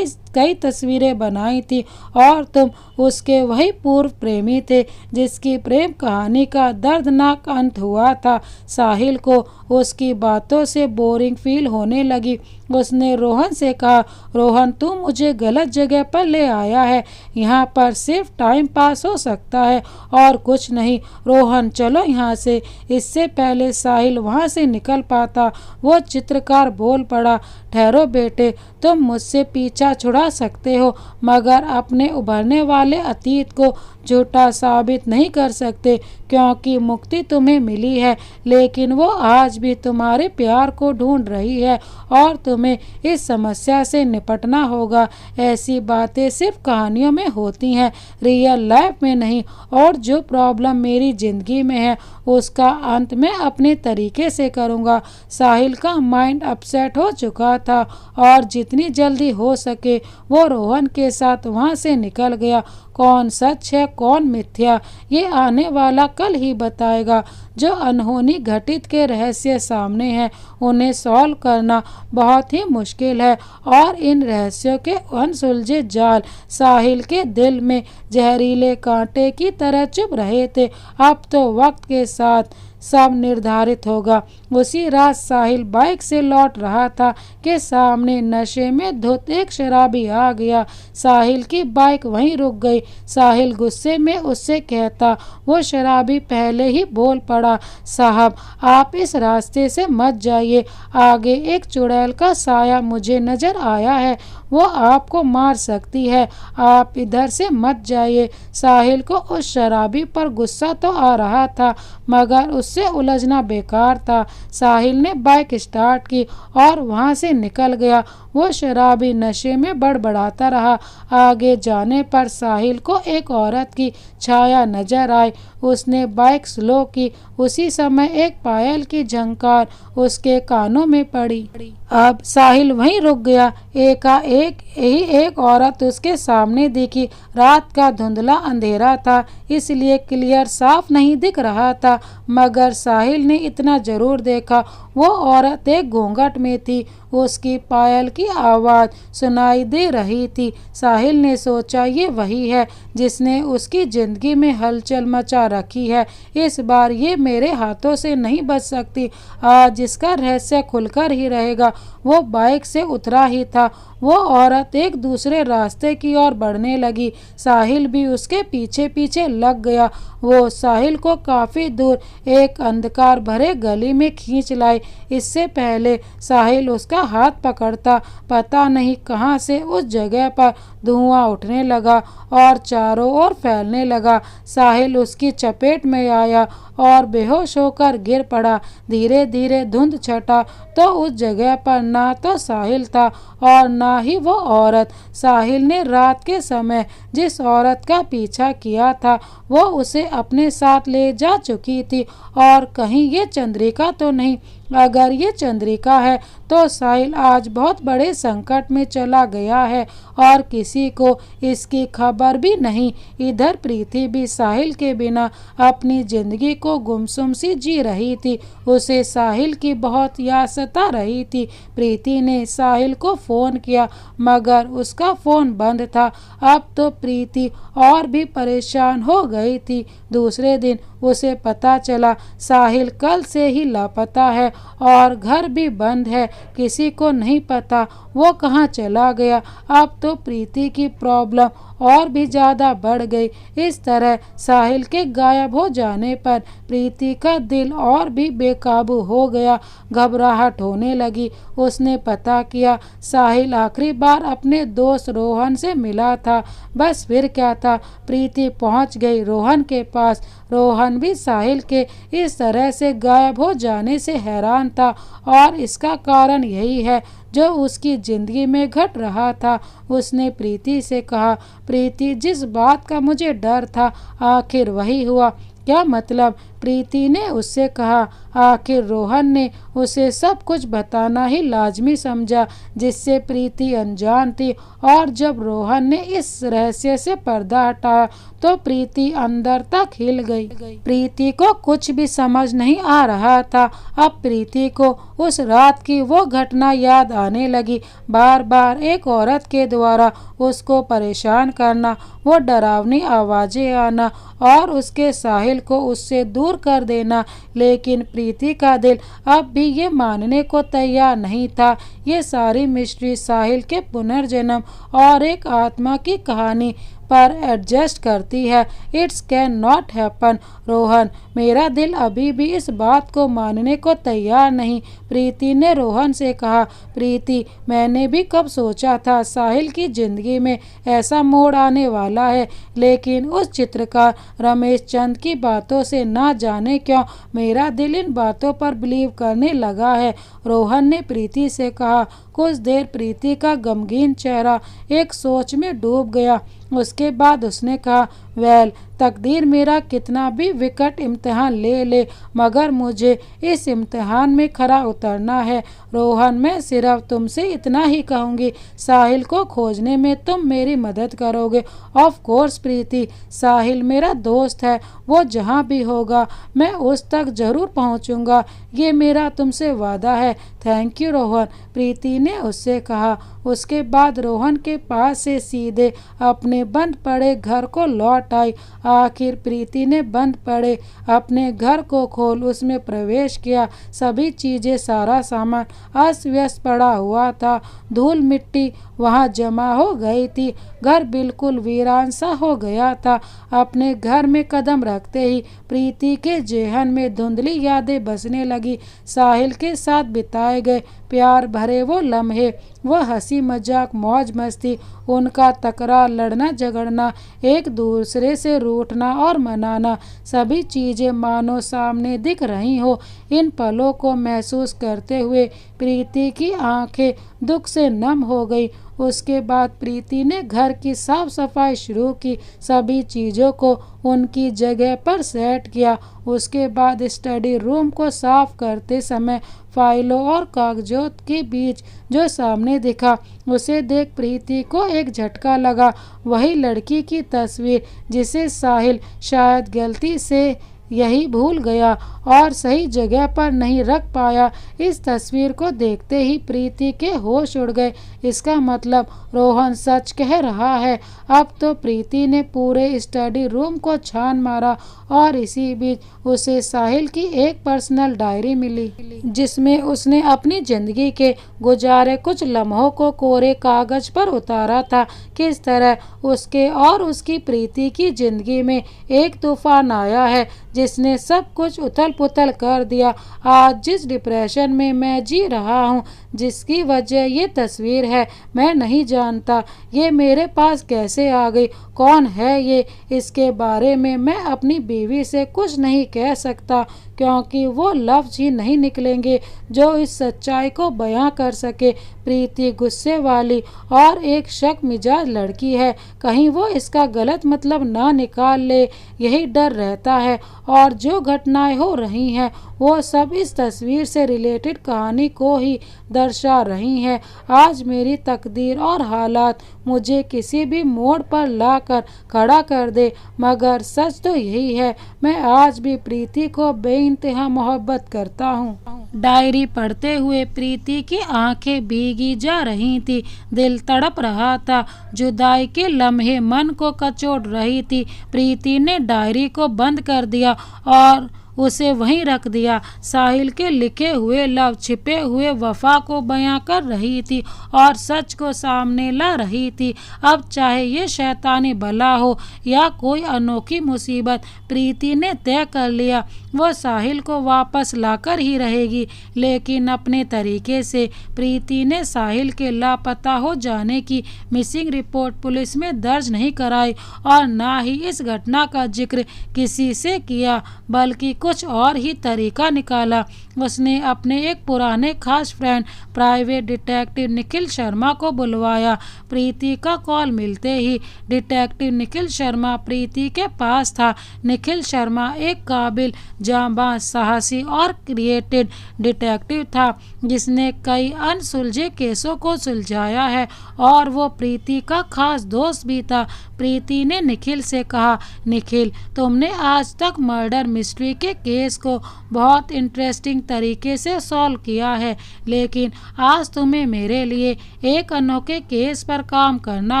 कई तस्वीरें बनाई थी, और तुम उसके वही पूर्व प्रेमी थे जिसकी प्रेम कहानी का दर्दनाक अंत हुआ था। साहिल को उसकी बातों से बोरिंग फील होने लगी। उसने रोहन से कहा, रोहन, तू मुझे गलत जगह पर ले आया है। यहाँ पर सिर्फ टाइम पास हो सकता है और कुछ नहीं। रोहन, चलो यहाँ से। इससे पहले साहिल वहाँ से निकल पाता, वो चित्रकार बोल पड़ा, ठहरो बेटे, तुम मुझसे पीछा छुड़ा सकते हो, मगर अपने उभरने वाले अतीत को झूठा साबित नहीं कर सकते, क्योंकि मुक्ति तुम्हें मिली है, लेकिन वो आज भी तुम्हारे प्यार को ढूंढ रही है, और तुम्हें इस समस्या से निपटना होगा। ऐसी बातें सिर्फ कहानियों में होती हैं, रियल लाइफ में नहीं। और जो प्रॉब्लम मेरी ज़िंदगी में है उसका अंत मैं अपने तरीके से करूँगा। साहिल का माइंड अपसेट हो चुका था, और जितनी जल्दी हो सके वो रोहन के साथ वहाँ से निकल गया। कौन सच है कौन मिथ्या, ये आने वाला कल ही बताएगा। जो अनहोनी घटित के रहस्य सामने हैं उन्हें सॉल्व करना बहुत ही मुश्किल है, और इन रहस्यों के अनसुलझे जाल साहिल के दिल में जहरीले कांटे की तरह चुभ रहे थे। अब तो वक्त के साथ सब निर्धारित होगा। उसी रात साहिल बाइक से लौट रहा था कि सामने नशे में धुत एक शराबी आ गया। साहिल की बाइक वहीं रुक गई। साहिल गुस्से में उससे कहता, वो शराबी पहले ही बोल पड़ा, साहब आप इस रास्ते से मत जाइए, आगे एक चुड़ैल का साया मुझे नजर आया है, वो आपको मार सकती है, आप इधर से मत जाइए। साहिल को उस शराबी पर गुस्सा तो आ रहा था मगर उससे उलझना बेकार था। साहिल ने बाइक स्टार्ट की और वहां से निकल गया। वो शराबी नशे में बड़बड़ाता रहा। आगे जाने पर साहिल को एक औरत की छाया नजर आई। उसने बाइक स्लो की। उसी समय एक पायल की झंकार उसके कानों में पड़ी। अब साहिल वहीं रुक गया। एकाएक ही एक औरत उसके सामने दिखी। रात का धुंधला अंधेरा था इसलिए क्लियर साफ नहीं दिख रहा था मगर साहिल ने इतना जरूर देखा, वो औरत एक घूंघट में थी। उसकी पायल की आवाज़ सुनाई दे रही थी। साहिल ने सोचा ये वही है जिसने उसकी जिंदगी में हलचल मचा रखी है। इस बार ये मेरे हाथों से नहीं बच सकती। आज इसका रहस्य खुलकर ही रहेगा। वो बाइक से उतरा ही था। वो औरत एक दूसरे रास्ते की ओर बढ़ने लगी। साहिल भी उसके पीछे पीछे लग गया। वो साहिल को काफ़ी दूर एक अंधकार भरे गली में खींच लाई। इससे पहले साहिल उसका हाथ पकड़ता, पता नहीं कहां से उस जगह पर धुआं उठने लगा और चारों ओर फैलने लगा। साहिल उसकी चपेट में आया और बेहोश होकर गिर पड़ा। धीरे धीरे धुंध छटा तो उस जगह पर ना तो साहिल था और ना ही वो औरत। साहिल ने रात के समय जिस औरत का पीछा किया था वो उसे अपने साथ ले जा चुकी थी और कहीं ये चंद्रिका तो नहीं। अगर ये चंद्रिका है तो साहिल आज बहुत बड़े संकट में चला गया है और किसी को इसकी खबर भी नहीं। इधर प्रीति भी साहिल के बिना अपनी जिंदगी को गुमसुम सी जी रही थी। उसे साहिल की बहुत याद सता रही थी। प्रीति ने साहिल को फोन किया मगर उसका फोन बंद था। अब तो प्रीति और भी परेशान हो गई थी। दूसरे दिन उसे पता चला साहिल कल से ही लापता है और घर भी बंद है। किसी को नहीं पता वो कहाँ चला गया। अब तो प्रीति की प्रॉब्लम और भी ज़्यादा बढ़ गई। इस तरह साहिल के गायब हो जाने पर प्रीति का दिल और भी बेकाबू हो गया। घबराहट होने लगी। उसने पता किया साहिल आखिरी बार अपने दोस्त रोहन से मिला था। बस फिर क्या था, प्रीति पहुंच गई रोहन के पास। रोहन भी साहिल के इस तरह से गायब हो जाने से हैरान था और इसका कारण यही है जो उसकी जिंदगी में घट रहा था। उसने प्रीति से कहा, प्रीति जिस बात का मुझे डर था आखिर वही हुआ। क्या मतलब? प्रीति ने उससे कहा। आखिर रोहन ने उसे सब कुछ बताना ही लाजमी समझा जिससे प्रीति अनजान थी और जब रोहन ने इस रहस्य से पर्दा हटाया तो प्रीति अंदर तक हिल गई। प्रीति को कुछ भी समझ नहीं आ रहा था। अब प्रीति को उस रात की वो घटना याद आने लगी। बार बार एक औरत के द्वारा उसको परेशान करना, वो डरावनी आवाजें आना और उसके साहिल को उससे दूर कर देना। लेकिन प्रीति का दिल अब भी ये मानने को तैयार नहीं था। ये सारी मिस्ट्री साहिल के पुनर्जन्म और एक आत्मा की कहानी पर एडजस्ट करती है। It's can not happen Rohan, मेरा दिल अभी भी इस बात को मानने को तैयार नहीं। प्रीति ने रोहन से कहा। प्रीति, मैंने भी कब सोचा था साहिल की जिंदगी में ऐसा मोड़ आने वाला है, लेकिन उस चित्रकार रमेश चंद की बातों से ना जाने क्यों मेरा दिल इन बातों पर बिलीव करने लगा है। रोहन ने प्रीति से कहा। कुछ देर प्रीति का गमगीन चेहरा एक सोच में डूब गया। उसके बाद उसने कहा, वेल, तकदीर मेरा कितना भी विकट इम्तिहान ले ले मगर मुझे इस इम्तिहान में खरा उतरना है। रोहन, मैं सिर्फ तुमसे इतना ही कहूँगी, साहिल को खोजने में तुम मेरी मदद करोगे। ऑफ कोर्स प्रीति, साहिल मेरा दोस्त है, वो जहाँ भी होगा मैं उस तक जरूर पहुँचूँगा, ये मेरा तुमसे वादा है। थैंक यू रोहन, प्रीति ने उससे कहा। उसके बाद रोहन के पास से सीधे अपने बंद पड़े घर को लौट आई। आखिर प्रीति ने बंद पड़े अपने घर को खोल उसमें प्रवेश किया। सभी चीजें, सारा सामान अस्त व्यस्त पड़ा हुआ था। धूल मिट्टी वहां जमा हो गई थी। घर बिल्कुल वीरान सा हो गया था। अपने घर में कदम रखते ही प्रीति के जेहन में धुंधली यादें बसने लगी। साहिल के साथ बिताए गए प्यार भरे वो लम्हे, वह हंसी मजाक, मौज मस्ती, उनका तकरार, लड़ना झगड़ना, एक दूसरे से रूठना और मनाना, सभी चीजें मानो सामने दिख रही हो। इन पलों को महसूस करते हुए प्रीति की आंखें दुख से नम हो गई। उसके बाद प्रीति ने घर की साफ सफाई शुरू की, सभी चीज़ों को उनकी जगह पर सेट किया। उसके बाद स्टडी रूम को साफ करते समय फाइलों और कागजों के बीच जो सामने दिखा, उसे देख प्रीति को एक झटका लगा। वही लड़की की तस्वीर जिसे साहिल शायद गलती से यही भूल गया और सही जगह पर नहीं रख पाया। इस तस्वीर को देखते ही प्रीति के होश उड़ गए। इसका मतलब रोहन सच कह रहा है। अब तो प्रीति ने पूरे स्टडी रूम को छान मारा और इसी बीच उसे साहिल की एक पर्सनल डायरी मिली, जिसमें उसने अपनी जिंदगी के गुजारे कुछ लम्हों को कोरे कागज पर उतारा था। किस तरह उसके और उसकी प्रीति की जिंदगी में एक तूफान आया है जिसने सब कुछ उथल पुथल कर दिया। आज जिस डिप्रेशन में मैं जी रहा हूँ, जिसकी वजह ये तस्वीर है, मैं नहीं जानता ये मेरे पास कैसे आ गई, कौन है ये। इसके बारे में मैं अपनी बीवी से कुछ नहीं कह सकता क्योंकि वो लफ्ज ही नहीं निकलेंगे जो इस सच्चाई को बयां कर सके। प्रीति गुस्से वाली और एक शक मिजाज लड़की है, कहीं वो इसका गलत मतलब ना निकाल ले, यही डर रहता है। और जो घटनाएं हो रही हैं वो सब इस तस्वीर से रिलेटेड कहानी को ही दर्शा रही हैं। आज मेरी तकदीर और हालात मुझे किसी भी मोड़ पर लाकर खड़ा कर दे, मगर सच तो यही है, मैं आज भी प्रीति को बेइंतहा मोहब्बत करता हूँ। डायरी पढ़ते हुए प्रीति की आंखें भीगी जा रही थी, दिल तड़प रहा था, जुदाई के लम्हे मन को कचोट रही थी। प्रीति ने डायरी को बंद कर दिया और उसे वहीं रख दिया। साहिल के लिखे हुए लफ्ज छिपे हुए वफा को बयां कर रही थी और सच को सामने ला रही थी। अब चाहे ये शैतानी बला हो या कोई अनोखी मुसीबत, प्रीति ने तय कर लिया वो साहिल को वापस लाकर ही रहेगी, लेकिन अपने तरीके से। प्रीति ने साहिल के लापता हो जाने की मिसिंग रिपोर्ट पुलिस में दर्ज नहीं कराई और ना ही इस घटना का जिक्र किसी से किया, बल्कि कुछ और ही तरीका निकाला। उसने अपने एक पुराने खास friend private detective Nikhil Sharma को बुलवाया। प्रीति का कॉल मिलते ही डिटेक्टिव निखिल शर्मा प्रीति के पास था। निखिल शर्मा एक काबिल, जांबाज, साहसी और क्रिएटिव डिटेक्टिव था जिसने कई अनसुलझे केसों को सुलझाया है और वो प्रीति का खास दोस्त भी था। प्रीति ने निखिल से कहा, निखिल, तुमने आज तक मर्डर मिस्ट्री के केस को बहुत इंटरेस्टिंग तरीके से सॉल्व किया है, लेकिन आज तुम्हें मेरे लिए एक अनोखे केस पर काम करना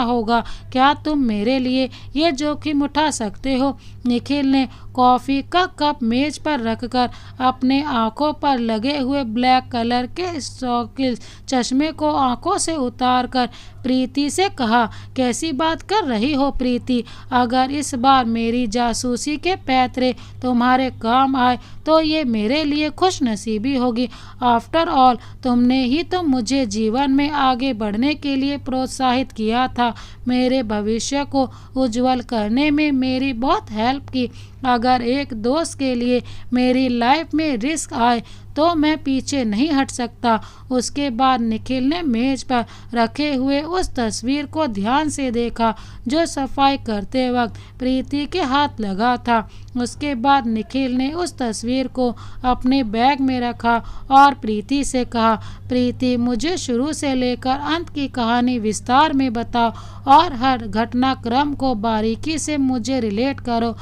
होगा। क्या तुम मेरे लिए ये जोखिम उठा सकते हो? निखिल ने कॉफ़ी का कप मेज पर रखकर अपने आंखों पर लगे हुए ब्लैक कलर के स्पेक्स चश्मे को आंखों से उतारकर प्रीति से कहा, कैसी बात कर रही हो प्रीति? अगर इस बार मेरी जासूसी के पैतरे तुम्हारे काम आए तो ये मेरे लिए खुश नसीबी होगी। आफ्टर ऑल तुमने ही तो मुझे जीवन में आगे बढ़ने के लिए प्रोत्साहित किया था, मेरे भविष्य को उज्जवल करने में मेरी बहुत हेल्प की। अगर एक दोस्त के लिए मेरी लाइफ में रिस्क आए तो मैं पीछे नहीं हट सकता। उसके बाद निखिल ने मेज पर रखे हुए उस तस्वीर को ध्यान से देखा जो सफाई करते वक्त प्रीति के हाथ लगा था। उसके बाद निखिल ने उस तस्वीर को अपने बैग में रखा और प्रीति से कहा, प्रीति, मुझे शुरू से लेकर अंत की कहानी विस्तार में बताओ और हर घटनाक्रम को बारीकी से मुझे रिलेट करो।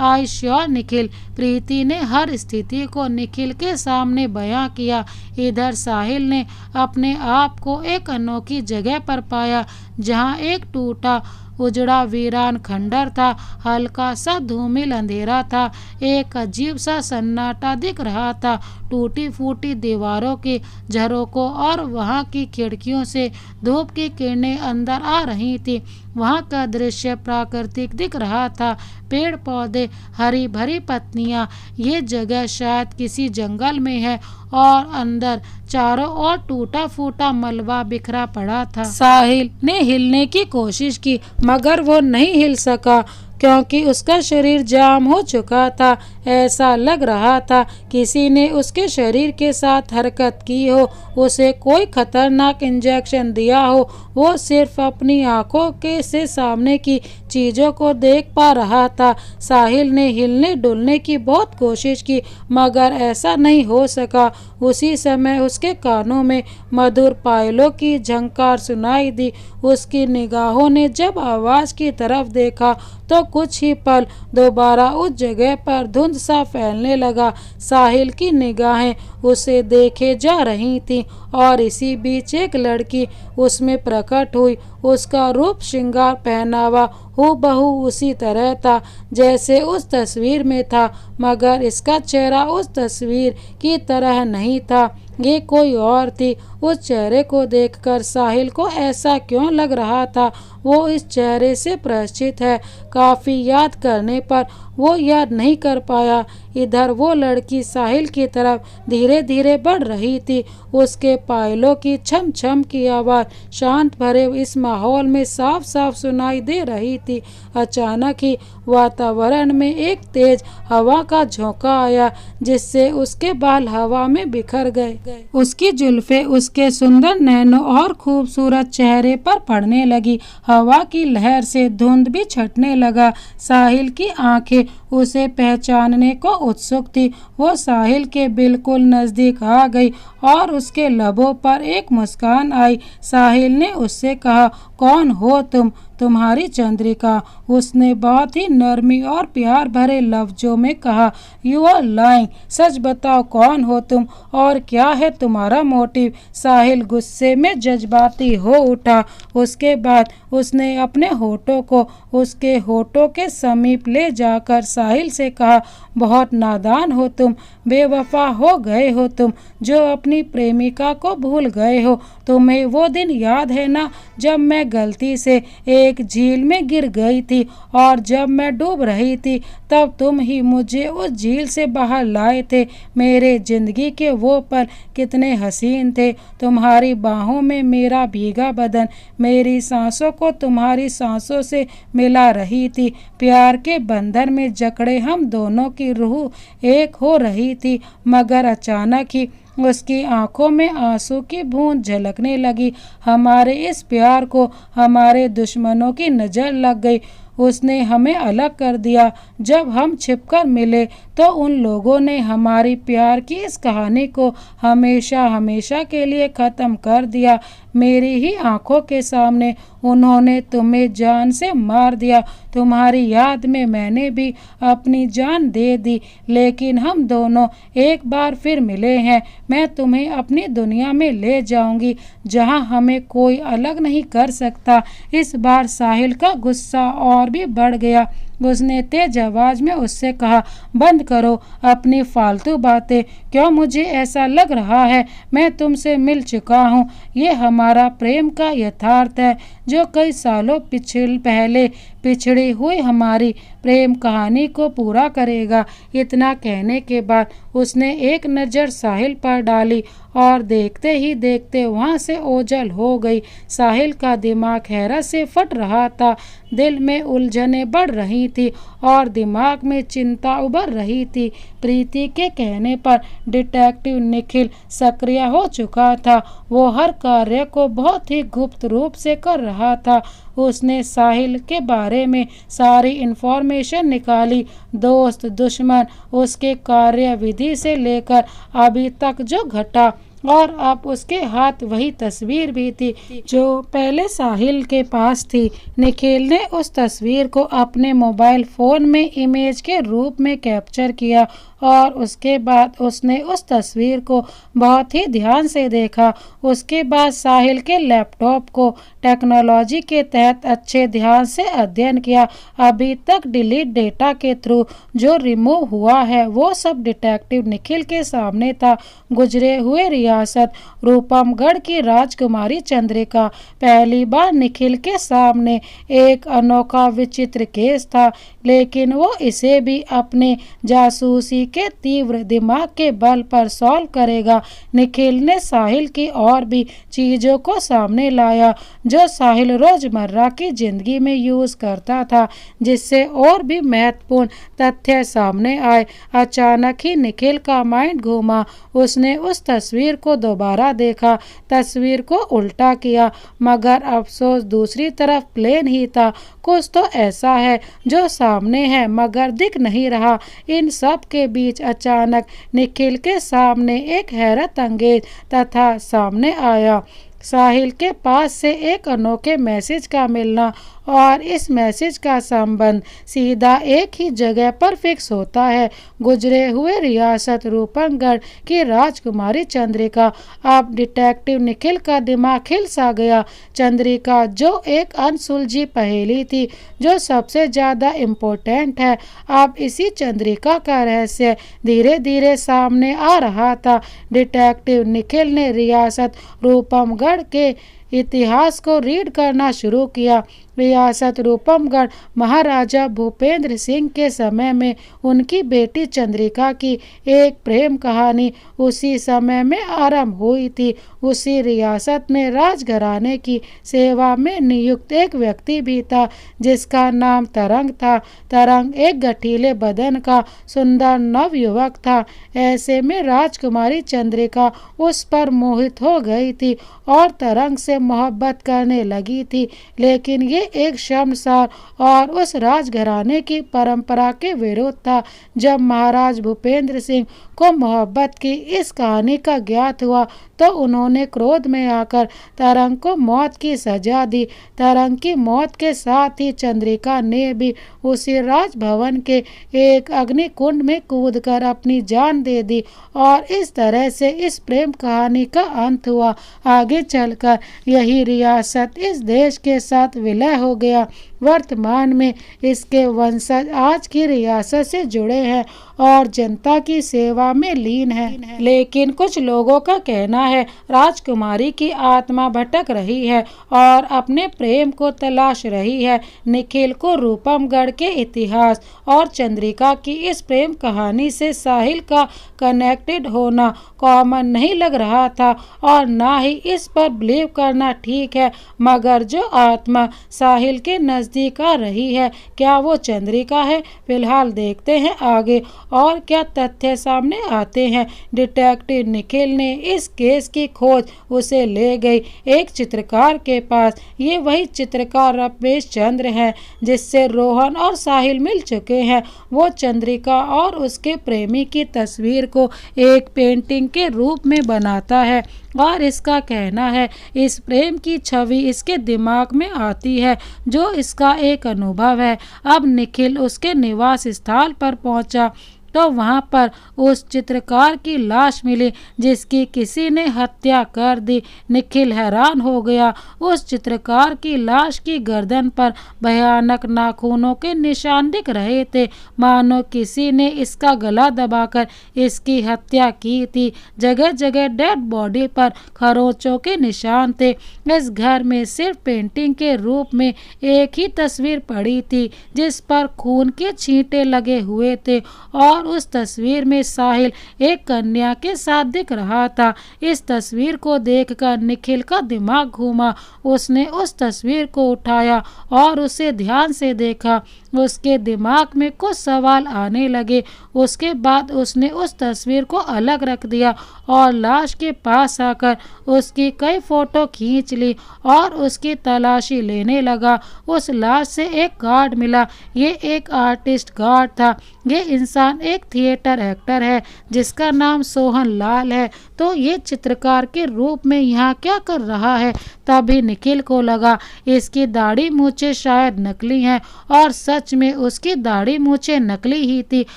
I sure Nikhil. प्रीति ने हर स्थिति को निखिल के सामने बयां किया। इधर साहिल ने अपने आप को एक अनोखी जगह पर पाया, जहां एक टूटा उजड़ा वीरान खंडर था। हल्का सा धूमिल अंधेरा था, एक अजीब सा सन्नाटा दिख रहा था। टूटी फूटी दीवारों की झरोकों और वहां की खिड़कियों से धूप की किरणें अंदर आ रही थी। वहां का दृश्य प्राकृतिक दिख रहा था, पेड़ पौधे, हरी भरी पत्तियां। ये जगह शायद किसी जंगल में है और अंदर चारों ओर टूटा फूटा मलबा बिखरा पड़ा था। साहिल ने हिलने की कोशिश की, मगर वो नहीं हिल सका क्योंकि उसका शरीर जाम हो चुका था। ऐसा लग रहा था किसी ने उसके शरीर के साथ हरकत की हो, उसे कोई खतरनाक इंजेक्शन दिया हो। वो सिर्फ अपनी आंखों के से सामने की चीज़ों को देख पा रहा था। साहिल ने हिलने डुलने की बहुत कोशिश की, मगर ऐसा नहीं हो सका। उसी समय उसके कानों में मधुर पायलों की झंकार सुनाई दी। उसकी निगाहों ने जब आवाज़ की तरफ देखा तो कुछ ही पल दोबारा उस जगह पर धुंध सा फैलने लगा। साहिल की निगाहें उसे देखे जा रही थीं और इसी बीच एक लड़की उसमें प्रकट हुई। उसका रूप, श्रृंगार, पहनावा हूबहू उसी तरह था जैसे उस तस्वीर में था, मगर इसका चेहरा उस तस्वीर की तरह नहीं था। ये कोई और थी। उस चेहरे को देखकर साहिल को ऐसा क्यों लग रहा था वो इस चेहरे से परिचित है। काफ़ी याद करने पर वो याद नहीं कर पाया। इधर वो लड़की साहिल की तरफ धीरे धीरे बढ़ रही थी। उसके पायलों की छम छम की आवाज़ शांत भरे इस माहौल में साफ साफ सुनाई दे रही थी। अचानक ही वातावरण में एक तेज हवा का झोंका आया, जिससे उसके बाल हवा में बिखर गए। उसकी जुल्फे उसके सुंदर नैनों और खूबसूरत चेहरे पर पड़ने लगी। हवा की लहर से धुंध भी छटने लगा। साहिल की आंखें उसे पहचानने को उत्सुक थी। वो साहिल के बिल्कुल नज़दीक आ गई और उसके लबों पर एक मुस्कान आई। साहिल ने उससे कहा, कौन हो तुम? तुम्हारी चंद्रिका। उसने बहुत ही नरमी और प्यार भरे लफ्जों में कहा, यू आर लाइंग। सच बताओ, कौन हो तुम और क्या है तुम्हारा मोटिव? साहिल गुस्से में जज्बाती हो उठा। उसके बाद उसने अपने होठों को उसके होठों के समीप ले जाकर साहिल से कहा, बहुत नादान हो तुम, बेवफा हो गए हो तुम, जो अपनी प्रेमिका को भूल गए हो। तुम्हें वो दिन याद है ना, जब मैं गलती से एक झील में गिर गई थी और जब मैं डूब रही थी तब तुम ही मुझे उस झील से बाहर लाए थे। मेरे जिंदगी के वो पल कितने हसीन थे। तुम्हारी बाहों में मेरा भीगा बदन मेरी सांसों को तुम्हारी सांसों से मिला रही थी। प्यार के बंधन में जकड़े हम दोनों की रूह एक हो रही थी, मगर अचानक ही उसकी आंखों में आंसू की बूंद झलकने लगी। हमारे इस प्यार को हमारे दुश्मनों की नज़र लग गई। उसने हमें अलग कर दिया। जब हम छिपकर मिले तो उन लोगों ने हमारी प्यार की इस कहानी को हमेशा हमेशा के लिए ख़त्म कर दिया। मेरी ही आंखों के सामने उन्होंने तुम्हें जान से मार दिया। तुम्हारी याद में मैंने भी अपनी जान दे दी, लेकिन हम दोनों एक बार फिर मिले हैं। मैं तुम्हें अपनी दुनिया में ले जाऊंगी जहां हमें कोई अलग नहीं कर सकता। इस बार साहिल का गुस्सा और भी बढ़ गया। उसने तेज आवाज में उससे कहा, बंद करो अपनी फालतू बातें। क्यों मुझे ऐसा लग रहा है मैं तुमसे मिल चुका हूँ। ये हमारा प्रेम का यथार्थ है जो कई सालों पहले पिछड़ी हुई हमारी प्रेम कहानी को पूरा करेगा। इतना कहने के बाद उसने एक नज़र साहिल पर डाली और देखते ही देखते वहाँ से ओझल हो गई। साहिल का दिमाग हैरत से फट रहा था। दिल में उलझनें बढ़ रही थी और दिमाग में चिंता उभर रही थी। प्रीति के कहने पर डिटेक्टिव निखिल सक्रिय हो चुका था। वो हर कार्य को बहुत ही गुप्त रूप से कर रहा था। उसने साहिल के बारे में सारी इन्फॉर्मेशन निकाली, दोस्त, दुश्मन, उसके कार्य विधि से लेकर अभी तक जो घटा और अब उसके हाथ वही तस्वीर भी थी जो पहले साहिल के पास थी। निखिल ने उस तस्वीर को अपने मोबाइल फ़ोन में इमेज के रूप में कैप्चर किया और उसके बाद उसने उस तस्वीर को बहुत ही ध्यान से देखा। उसके बाद साहिल के लैपटॉप को टेक्नोलॉजी के तहत अच्छे ध्यान से अध्ययन किया। अभी तक डिलीट डेटा के थ्रू जो रिमूव हुआ है वो सब डिटेक्टिव निखिल के सामने था। गुजरे हुए रियासत रूपमगढ़ की राजकुमारी चंद्रिका पहली बार निखिल के सामने एक अनोखा विचित्र केस था, लेकिन वो इसे भी अपने जासूसी के तीव्र दिमाग के बल पर सॉल्व करेगा। निखिल ने साहिल की और भी चीजों को सामने लाया जो साहिल रोजमर्रा की जिंदगी में यूज करता था, जिससे और भी महत्वपूर्ण तथ्य सामने आए। अचानक ही निखिल का माइंड घूमा। उसने उस तस्वीर को दोबारा देखा, तस्वीर को उल्टा किया, मगर अफसोस दूसरी तरफ प्लेन ही था। कुछ तो ऐसा है जो सामने है मगर दिख नहीं रहा। इन सब के बीच अचानक निखिल के सामने एक हैरत अंगेज तथा सामने आया साहिल के पास से एक अनोखे मैसेज का मिलना, और इस मैसेज का संबंध सीधा एक ही जगह पर फिक्स होता है। गुजरे हुए रियासत रूपमगढ़ की राजकुमारी चंद्रिका। अब डिटेक्टिव निखिल का दिमाग खिल सा गया। चंद्रिका जो एक अनसुलझी पहेली थी, जो सबसे ज़्यादा इम्पोर्टेंट है, अब इसी चंद्रिका का रहस्य धीरे धीरे सामने आ रहा था। डिटेक्टिव निखिल ने रियासत रूपमगढ़ के इतिहास को रीड करना शुरू किया। रियासत रूपमगढ़ महाराजा भूपेंद्र सिंह के समय में उनकी बेटी चंद्रिका की एक प्रेम कहानी उसी समय में आरंभ हुई थी। उसी रियासत में राजघराने की सेवा में नियुक्त एक व्यक्ति भी था जिसका नाम तरंग था। तरंग एक गठीले बदन का सुंदर नवयुवक था। ऐसे में राजकुमारी चंद्रिका उस पर मोहित हो गई थी और तरंग से मोहब्बत करने लगी थी, लेकिन ये एक शर्मसार और उस राजघराने की परंपरा के विरुद्ध था। जब महाराज भूपेंद्र सिंह को मोहब्बत की इस कहानी का ज्ञात हुआ तो उन्होंने क्रोध में आकर तरंग को मौत की सजा दी। तरंग की मौत के साथ ही चंद्रिका ने भी उसी राजभवन के एक अग्निकुंड में कूदकर अपनी जान दे दी और इस तरह से इस प्रेम कहानी का अंत हुआ। आगे चलकर यही रियासत इस देश के साथ विलय हो गया। वर्तमान में इसके वंशज आज की रियासत से जुड़े हैं और जनता की सेवा में लीन है। लेकिन कुछ लोगों का कहना है राजकुमारी की आत्मा भटक रही है और अपने प्रेम को तलाश रही है। निखिल को रूपमगढ़ के इतिहास और चंद्रिका की इस प्रेम कहानी से साहिल का कनेक्टेड होना कॉमन नहीं लग रहा था और ना ही इस पर बिलीव करना ठीक है। मगर जो आत्मा साहिल के नज़दीक आ रही है, क्या वो चंद्रिका है? फिलहाल देखते हैं आगे और क्या तथ्य सामने आते हैं। डिटेक्टिव निखिल ने इस केस की खोज उसे ले गई एक चित्रकार के पास। ये वही चित्रकार रमेश चंद्र है जिससे रोहन और साहिल मिल चुके हैं। वो चंद्रिका और उसके प्रेमी की तस्वीर को एक पेंटिंग के रूप में बनाता है और इसका कहना है इस प्रेम की छवि इसके दिमाग में आती है जो इसका एक अनुभव है। अब निखिल उसके निवास स्थल पर पहुंचा तो वहां पर उस चित्रकार की लाश मिली जिसकी किसी ने हत्या कर दी। निखिल हैरान हो गया। उस चित्रकार की लाश की गर्दन पर भयानक नाखूनों के निशान दिख रहे थे, मानो किसी ने इसका गला दबाकर इसकी हत्या की थी। जगह जगह डेड बॉडी पर खरोंचों के निशान थे। इस घर में सिर्फ पेंटिंग के रूप में एक ही तस्वीर पड़ी थी जिस पर खून के छींटे लगे हुए थे और उस तस्वीर में साहिल एक कन्या के साथ दिख रहा था। इस तस्वीर को देखकर निखिल का दिमाग घूमा। उसने उस तस्वीर को उठाया और उसे ध्यान से देखा। उसके दिमाग में कुछ सवाल आने लगे। उसके बाद उसने उस तस्वीर को अलग रख दिया और लाश के पास आकर उसकी कई फोटो खींच ली और उसकी तलाशी लेने लगा। उस लाश से एक कार्ड मिला। ये एक आर्टिस्ट कार्ड था। ये इंसान एक थिएटर एक्टर है जिसका नाम सोहन लाल है। तो ये चित्रकार के रूप में यहाँ क्या कर रहा है? तभी निखिल को लगा इसकी दाढ़ी मूछें शायद नकली हैं और सच में उसकी दाढ़ी मूछें नकली ही थी।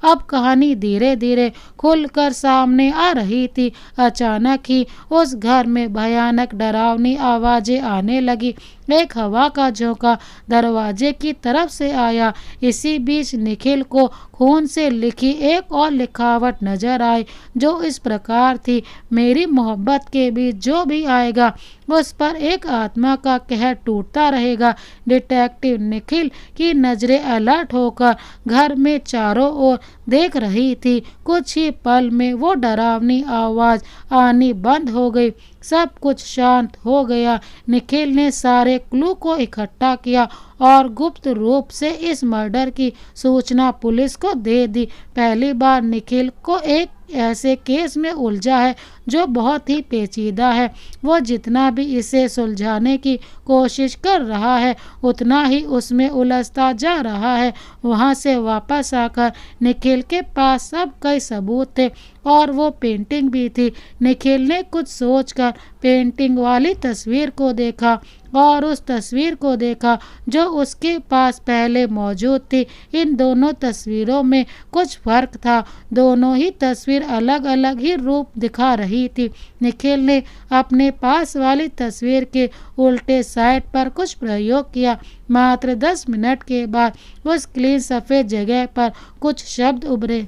अब कहानी धीरे धीरे खुलकर सामने आ रही थी। अचानक ही उस घर में भयानक डरावनी आवाजें आने लगी। एक हवा का झोंका दरवाजे की तरफ से आया। इसी बीच निखिल को खून से लिखी एक और लिखावट नजर आई जो इस प्रकार थी, मेरी मोहब्बत के बीच जो भी आएगा उस पर एक आत्मा का कहर टूटता रहेगा। डिटेक्टिव निखिल की नजरें अलर्ट होकर घर में चारों ओर देख रही थी। कुछ ही पल में वो डरावनी आवाज आनी बंद हो गई। सब कुछ शांत हो गया। निखिल ने सारे क्लू को इकट्ठा किया और गुप्त रूप से इस मर्डर की सूचना पुलिस को दे दी। पहली बार निखिल को एक ऐसे केस में उलझा है जो बहुत ही पेचीदा है। वो जितना भी इसे सुलझाने की कोशिश कर रहा है उतना ही उसमें उलझता जा रहा है। वहाँ से वापस आकर निखिल के पास सब कई सबूत थे और वो पेंटिंग भी थी। निखिल ने कुछ सोचकर पेंटिंग वाली तस्वीर को देखा और उस तस्वीर को देखा जो उसके पास पहले मौजूद थी। इन दोनों तस्वीरों में कुछ फर्क था। दोनों ही तस्वीर अलग अलग ही रूप दिखा रही थी। निखिल ने अपने पास वाली तस्वीर के उल्टे साइड पर कुछ प्रयोग किया। मात्र 10 मिनट के बाद उस क्लीन सफ़ेद जगह पर कुछ शब्द उभरे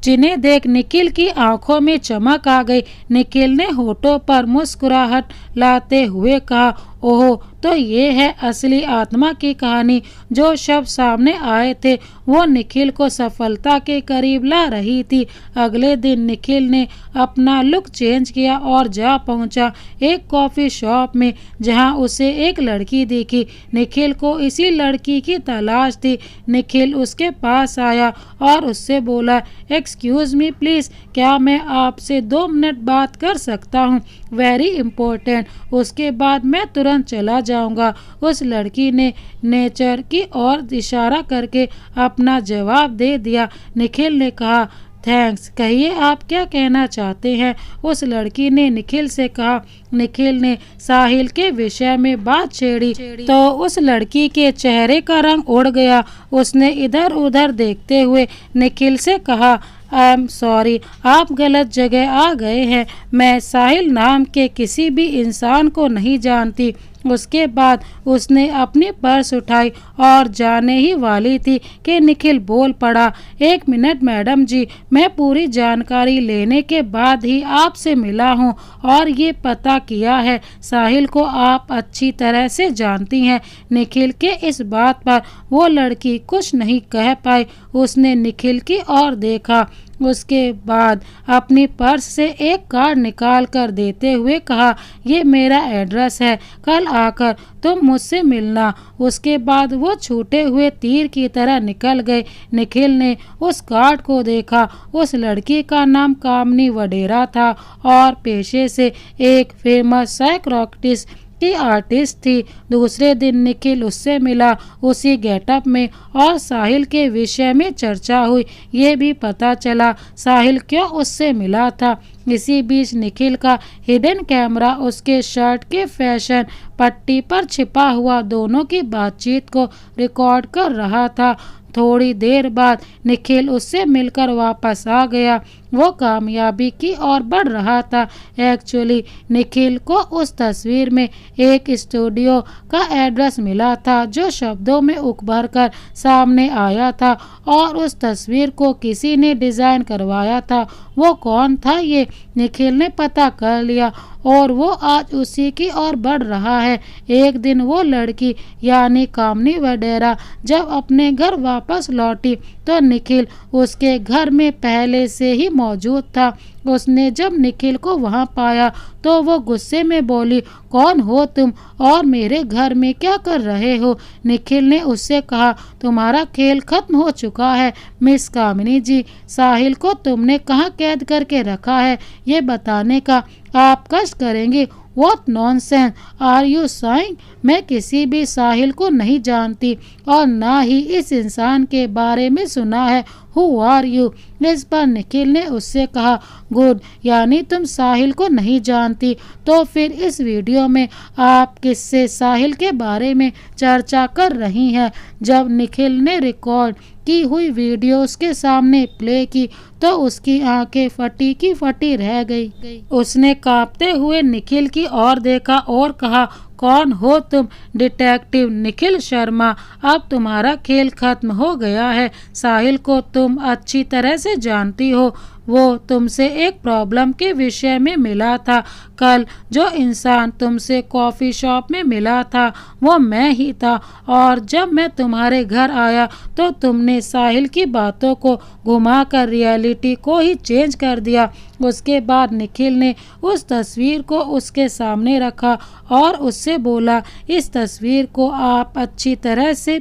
जिन्हें देख निखिल की आंखों में चमक आ गई। निखिल ने होठों पर मुस्कुराहट लाते हुए कहा, ओहो, तो ये है असली आत्मा की कहानी। जो शब्द सामने आए थे वो निखिल को सफलता के करीब ला रही थी। अगले दिन निखिल ने अपना लुक चेंज किया और जा पहुंचा एक कॉफ़ी शॉप में जहां उसे एक लड़की दिखी। निखिल को इसी लड़की की तलाश थी। निखिल उसके पास आया और उससे बोला, एक्सक्यूज़ मी प्लीज़, क्या मैं आपसे 2 मिनट बात कर सकता हूँ? Very important. उसके बाद मैं तुरंत चला जाऊंगा। उस लड़की ने नेचर की ओर इशारा करके अपना जवाब दे दिया। निखिल ने कहा, थैंक्स, कहिए आप क्या कहना चाहते हैं? उस लड़की ने निखिल से कहा। निखिल ने साहिल के विषय में बात छेड़ी तो उस लड़की के चेहरे का रंग उड़ गया। उसने इधर उधर देखते हुए निखिल से कहा, आई एम सॉरी, आप गलत जगह आ गए हैं। मैं साहिल नाम के किसी भी इंसान को नहीं जानती। उसके बाद उसने अपनी पर्स उठाई और जाने ही वाली थी कि निखिल बोल पड़ा, 1 मिनट मैडम जी, मैं पूरी जानकारी लेने के बाद ही आपसे मिला हूँ और ये पता किया है साहिल को आप अच्छी तरह से जानती हैं। निखिल के इस बात पर वो लड़की कुछ नहीं कह पाई। उसने निखिल की ओर देखा। उसके बाद अपनी पर्स से एक कार्ड निकाल कर देते हुए कहा, ये मेरा एड्रेस है, कल आकर तुम मुझसे मिलना। उसके बाद वो छूटे हुए तीर की तरह निकल गए। निखिल ने उस कार्ड को देखा। उस लड़की का नाम कामनी वडेरा था और पेशे से एक फेमस साइकोलॉजिस्ट की आर्टिस्ट थी। दूसरे दिन निखिल उससे मिला उसी गेटअप में और साहिल के विषय में चर्चा हुई। ये भी पता चला साहिल क्यों उससे मिला था। इसी बीच निखिल का हिडन कैमरा उसके शर्ट के फैशन पट्टी पर छिपा हुआ दोनों की बातचीत को रिकॉर्ड कर रहा था। थोड़ी देर बाद निखिल उससे मिलकर वापस आ गया। वो कामयाबी की ओर बढ़ रहा था। एक्चुअली निखिल को उस तस्वीर में एक स्टूडियो का एड्रेस मिला था जो शब्दों में उभर कर सामने आया था और उस तस्वीर को किसी ने डिज़ाइन करवाया था। वो कौन था ये निखिल ने पता कर लिया और वो आज उसी की ओर बढ़ रहा है। एक दिन वो लड़की यानी कामनी वडेरा जब अपने घर वापस लौटी तो निखिल उसके घर में पहले से ही मौजूद था। उसने जब निखिल को वहां पाया तो वो गुस्से में बोली, कौन हो तुम और मेरे घर में क्या कर रहे हो? निखिल ने उससे कहा, तुम्हारा खेल खत्म हो चुका है मिस कामिनी जी। साहिल को तुमने कहाँ कैद करके रखा है ये बताने का आप कष्ट करेंगे। What nonsense are you saying? मैं किसी भी साहिल को नहीं जानती और ना ही इस इंसान के बारे में सुना है। Who are you? इस पर निखिल ने उससे कहा, गुड, यानी तुम साहिल को नहीं जानती, तो फिर इस वीडियो में आप किससे साहिल के बारे में चर्चा कर रही हैं? जब निखिल ने रिकॉर्ड की हुई वीडियो उसके सामने प्ले की तो उसकी आंखें फटी की फटी रह गई। उसने कांपते हुए निखिल की ओर देखा और कहा, कौन हो तुम? डिटेक्टिव निखिल शर्मा। अब तुम्हारा खेल खत्म हो गया है। साहिल को तुम अच्छी तरह से जानती हो। वो तुमसे एक प्रॉब्लम के विषय में मिला था। कल जो इंसान तुमसे कॉफ़ी शॉप में मिला था वो मैं ही था, और जब मैं तुम्हारे घर आया तो तुमने साहिल की बातों को घुमाकर रियलिटी को ही चेंज कर दिया। उसके बाद निखिल ने उस तस्वीर को उसके सामने रखा और उससे बोला, इस तस्वीर को आप अच्छी तरह से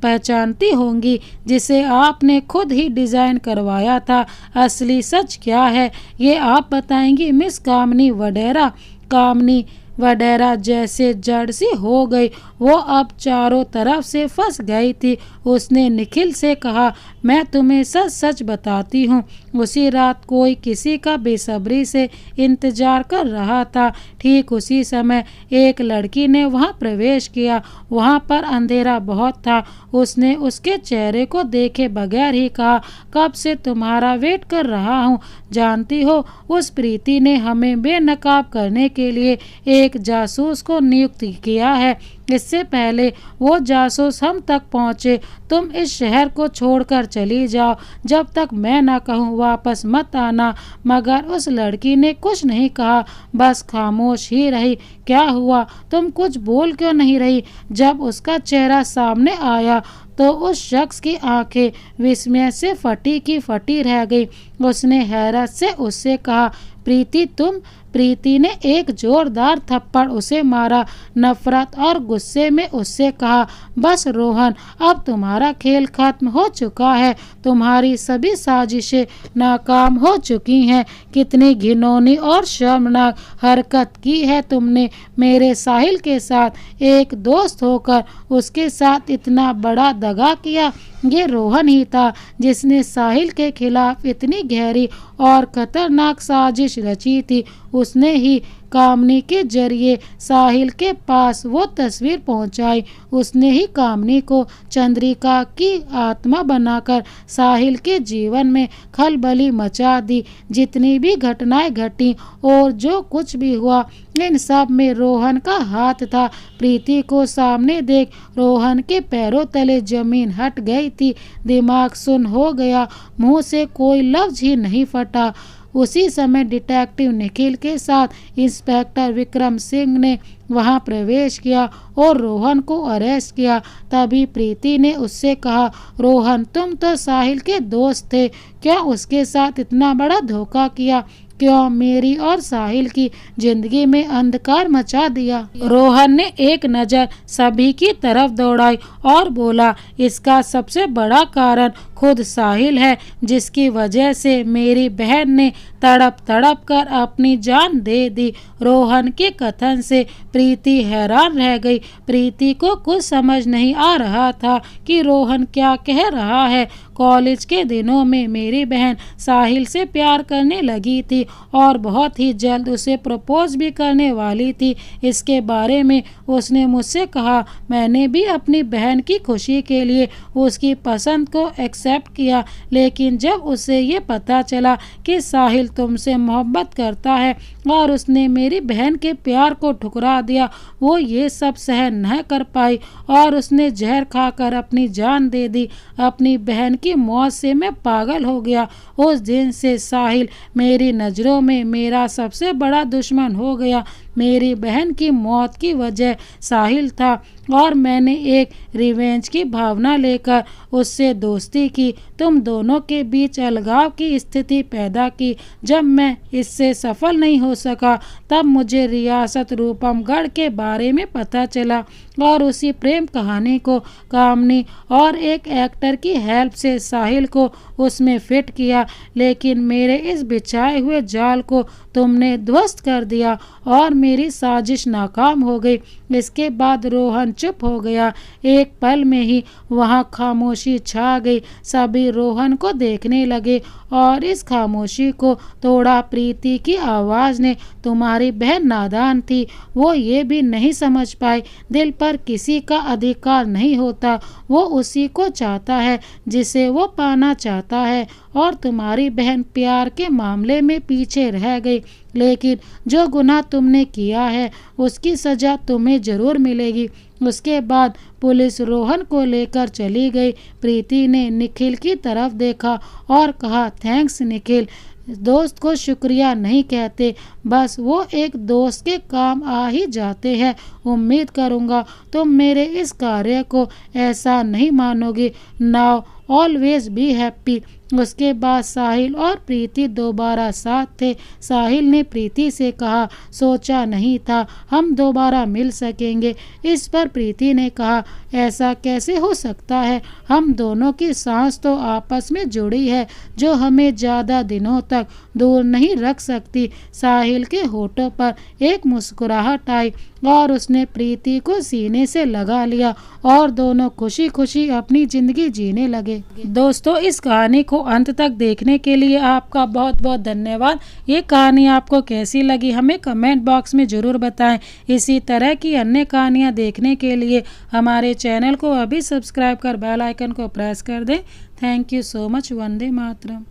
पहचानती होंगी, जिसे आपने खुद ही डिज़ाइन करवाया था। असली सच क्या है ये आप बताएंगी मिस कामिनी वडेरा? कामिनी वडेरा जैसे जड़ सी हो गई। वो अब चारों तरफ से फंस गई थी। उसने निखिल से कहा, मैं तुम्हें सच सच बताती हूँ, उसी रात कोई किसी का बेसब्री से इंतजार कर रहा था। ठीक उसी समय एक लड़की ने वहाँ प्रवेश किया। वहाँ पर अंधेरा बहुत था। उसने उसके चेहरे को देखे बगैर ही कहा, कब से तुम्हारा वेट कर रहा हूँ। जानती हो, उस प्रीति ने हमें बेनकाब करने के लिए एक जासूस को नियुक्त किया है। इससे पहले वो जासूस हम तक पहुँचे, तुम इस शहर को छोड़कर चली जाओ, जब तक मैं ना कहूँ वापस मत आना। मगर उस लड़की ने कुछ नहीं कहा, बस खामोश ही रही। क्या हुआ? तुम कुछ बोल क्यों नहीं रही? जब उसका चेहरा सामने आया तो उस शख्स की आंखें विस्मय से फटी की फटी रह गई। उसने हैरत से उससे कहा, प्रीति तुम? प्रीति ने एक जोरदार थप्पड़ उसे मारा। नफरत और गुस्से में उससे कहा, बस रोहन, अब तुम्हारा खेल खत्म हो चुका है। तुम्हारी सभी साजिशें नाकाम हो चुकी हैं। कितनी घिनौनी और शर्मनाक हरकत की है तुमने मेरे साहिल के साथ। एक दोस्त होकर उसके साथ इतना बड़ा दगा किया। ये रोहन ही था जिसने साहिल के खिलाफ इतनी गहरी और खतरनाक साजिश रची थी। उसने ही कामनी के जरिए साहिल के पास वो तस्वीर पहुंचाई। उसने ही कामनी को चंद्रिका की आत्मा बनाकर साहिल के जीवन में खलबली मचा दी। जितनी भी घटनाएं घटी और जो कुछ भी हुआ, इन सब में रोहन का हाथ था। प्रीति को सामने देख रोहन के पैरों तले जमीन हट गई थी। दिमाग सुन्न हो गया, मुंह से कोई लफ्ज ही नहीं फटा। उसी समय डिटेक्टिव निखिल के साथ इंस्पेक्टर विक्रम सिंह ने वहां प्रवेश किया और रोहन को अरेस्ट किया। तभी प्रीति ने उससे कहा, रोहन, तुम तो साहिल के दोस्त थे, क्या उसके साथ इतना बड़ा धोखा किया? क्यों मेरी और साहिल की जिंदगी में अंधकार मचा दिया? रोहन ने एक नज़र सभी की तरफ दौड़ाई और बोला, इसका सबसे बड़ा कारण खुद साहिल है, जिसकी वजह से मेरी बहन ने तड़प तड़प कर अपनी जान दे दी। रोहन के कथन से प्रीति हैरान रह गई। प्रीति को कुछ समझ नहीं आ रहा था कि रोहन क्या कह रहा है। कॉलेज के दिनों में मेरी बहन साहिल से प्यार करने लगी थी और बहुत ही जल्द उसे प्रपोज भी करने वाली थी। इसके बारे में उसने मुझसे कहा। मैंने भी अपनी बहन की खुशी के लिए उसकी पसंद को एक्सेप्ट किया, लेकिन जब उसे ये पता चला कि साहिल तुमसे मोहब्बत करता है और उसने मेरी बहन के प्यार को ठुकरा दिया, वो ये सब सहन न कर पाई और उसने जहर खाकर अपनी जान दे दी। अपनी बहन की मौत से मैं पागल हो गया। उस दिन से साहिल मेरी नज़रों में मेरा सबसे बड़ा दुश्मन हो गया। मेरी बहन की मौत की वजह साहिल था और मैंने एक रिवेंज की भावना लेकर उससे दोस्ती की। तुम दोनों के बीच अलगाव की स्थिति पैदा की। जब मैं इससे सफल नहीं हो सका तब मुझे रियासत रूपमगढ़ के बारे में पता चला और उसी प्रेम कहानी को कामनी और एक एक्टर की हेल्प से साहिल को उसमें फिट किया, लेकिन मेरे इस बिछाए हुए जाल को तुमने ध्वस्त कर दिया और मेरी साजिश नाकाम हो गई। इसके बाद रोहन चुप हो गया। एक पल में ही वहाँ खामोशी छा गई। सभी रोहन को देखने लगे और इस खामोशी को तोड़ा प्रीति की आवाज़ ने। तुम्हारी बहन नादान थी, वो ये भी नहीं समझ पाई। दिल पर किसी का अधिकार नहीं होता, वो उसी को चाहता है जिसे वो पाना चाहता है। और तुम्हारी बहन प्यार के मामले में पीछे रह गई, लेकिन जो गुनाह तुमने किया है उसकी सज़ा तुम्हें ज़रूर मिलेगी। उसके बाद पुलिस रोहन को लेकर चली गई। प्रीति ने निखिल की तरफ देखा और कहा, थैंक्स निखिल। दोस्त को शुक्रिया नहीं कहते, बस वो एक दोस्त के काम आ ही जाते हैं। उम्मीद करूँगा तुम मेरे इस कार्य को ऐसा नहीं मानोगे। Now always be happy. उसके बाद साहिल और प्रीति दोबारा साथ थे। साहिल ने प्रीति से कहा, सोचा नहीं था हम दोबारा मिल सकेंगे। इस पर प्रीति ने कहा, ऐसा कैसे हो सकता है? हम दोनों की सांस तो आपस में जुड़ी है जो हमें ज़्यादा दिनों तक दूर नहीं रख सकती। साहिल के होठों पर एक मुस्कुराहट आई और उसने प्रीति को सीने से लगा लिया और दोनों खुशी खुशी अपनी ज़िंदगी जीने लगे। दोस्तों, इस कहानी को अंत तक देखने के लिए आपका बहुत बहुत धन्यवाद। ये कहानी आपको कैसी लगी हमें कमेंट बॉक्स में ज़रूर बताएं। इसी तरह की अन्य कहानियाँ देखने के लिए हमारे चैनल को अभी सब्सक्राइब कर बेल आइकन को प्रेस कर दें। Thank you so much. Vande Mataram.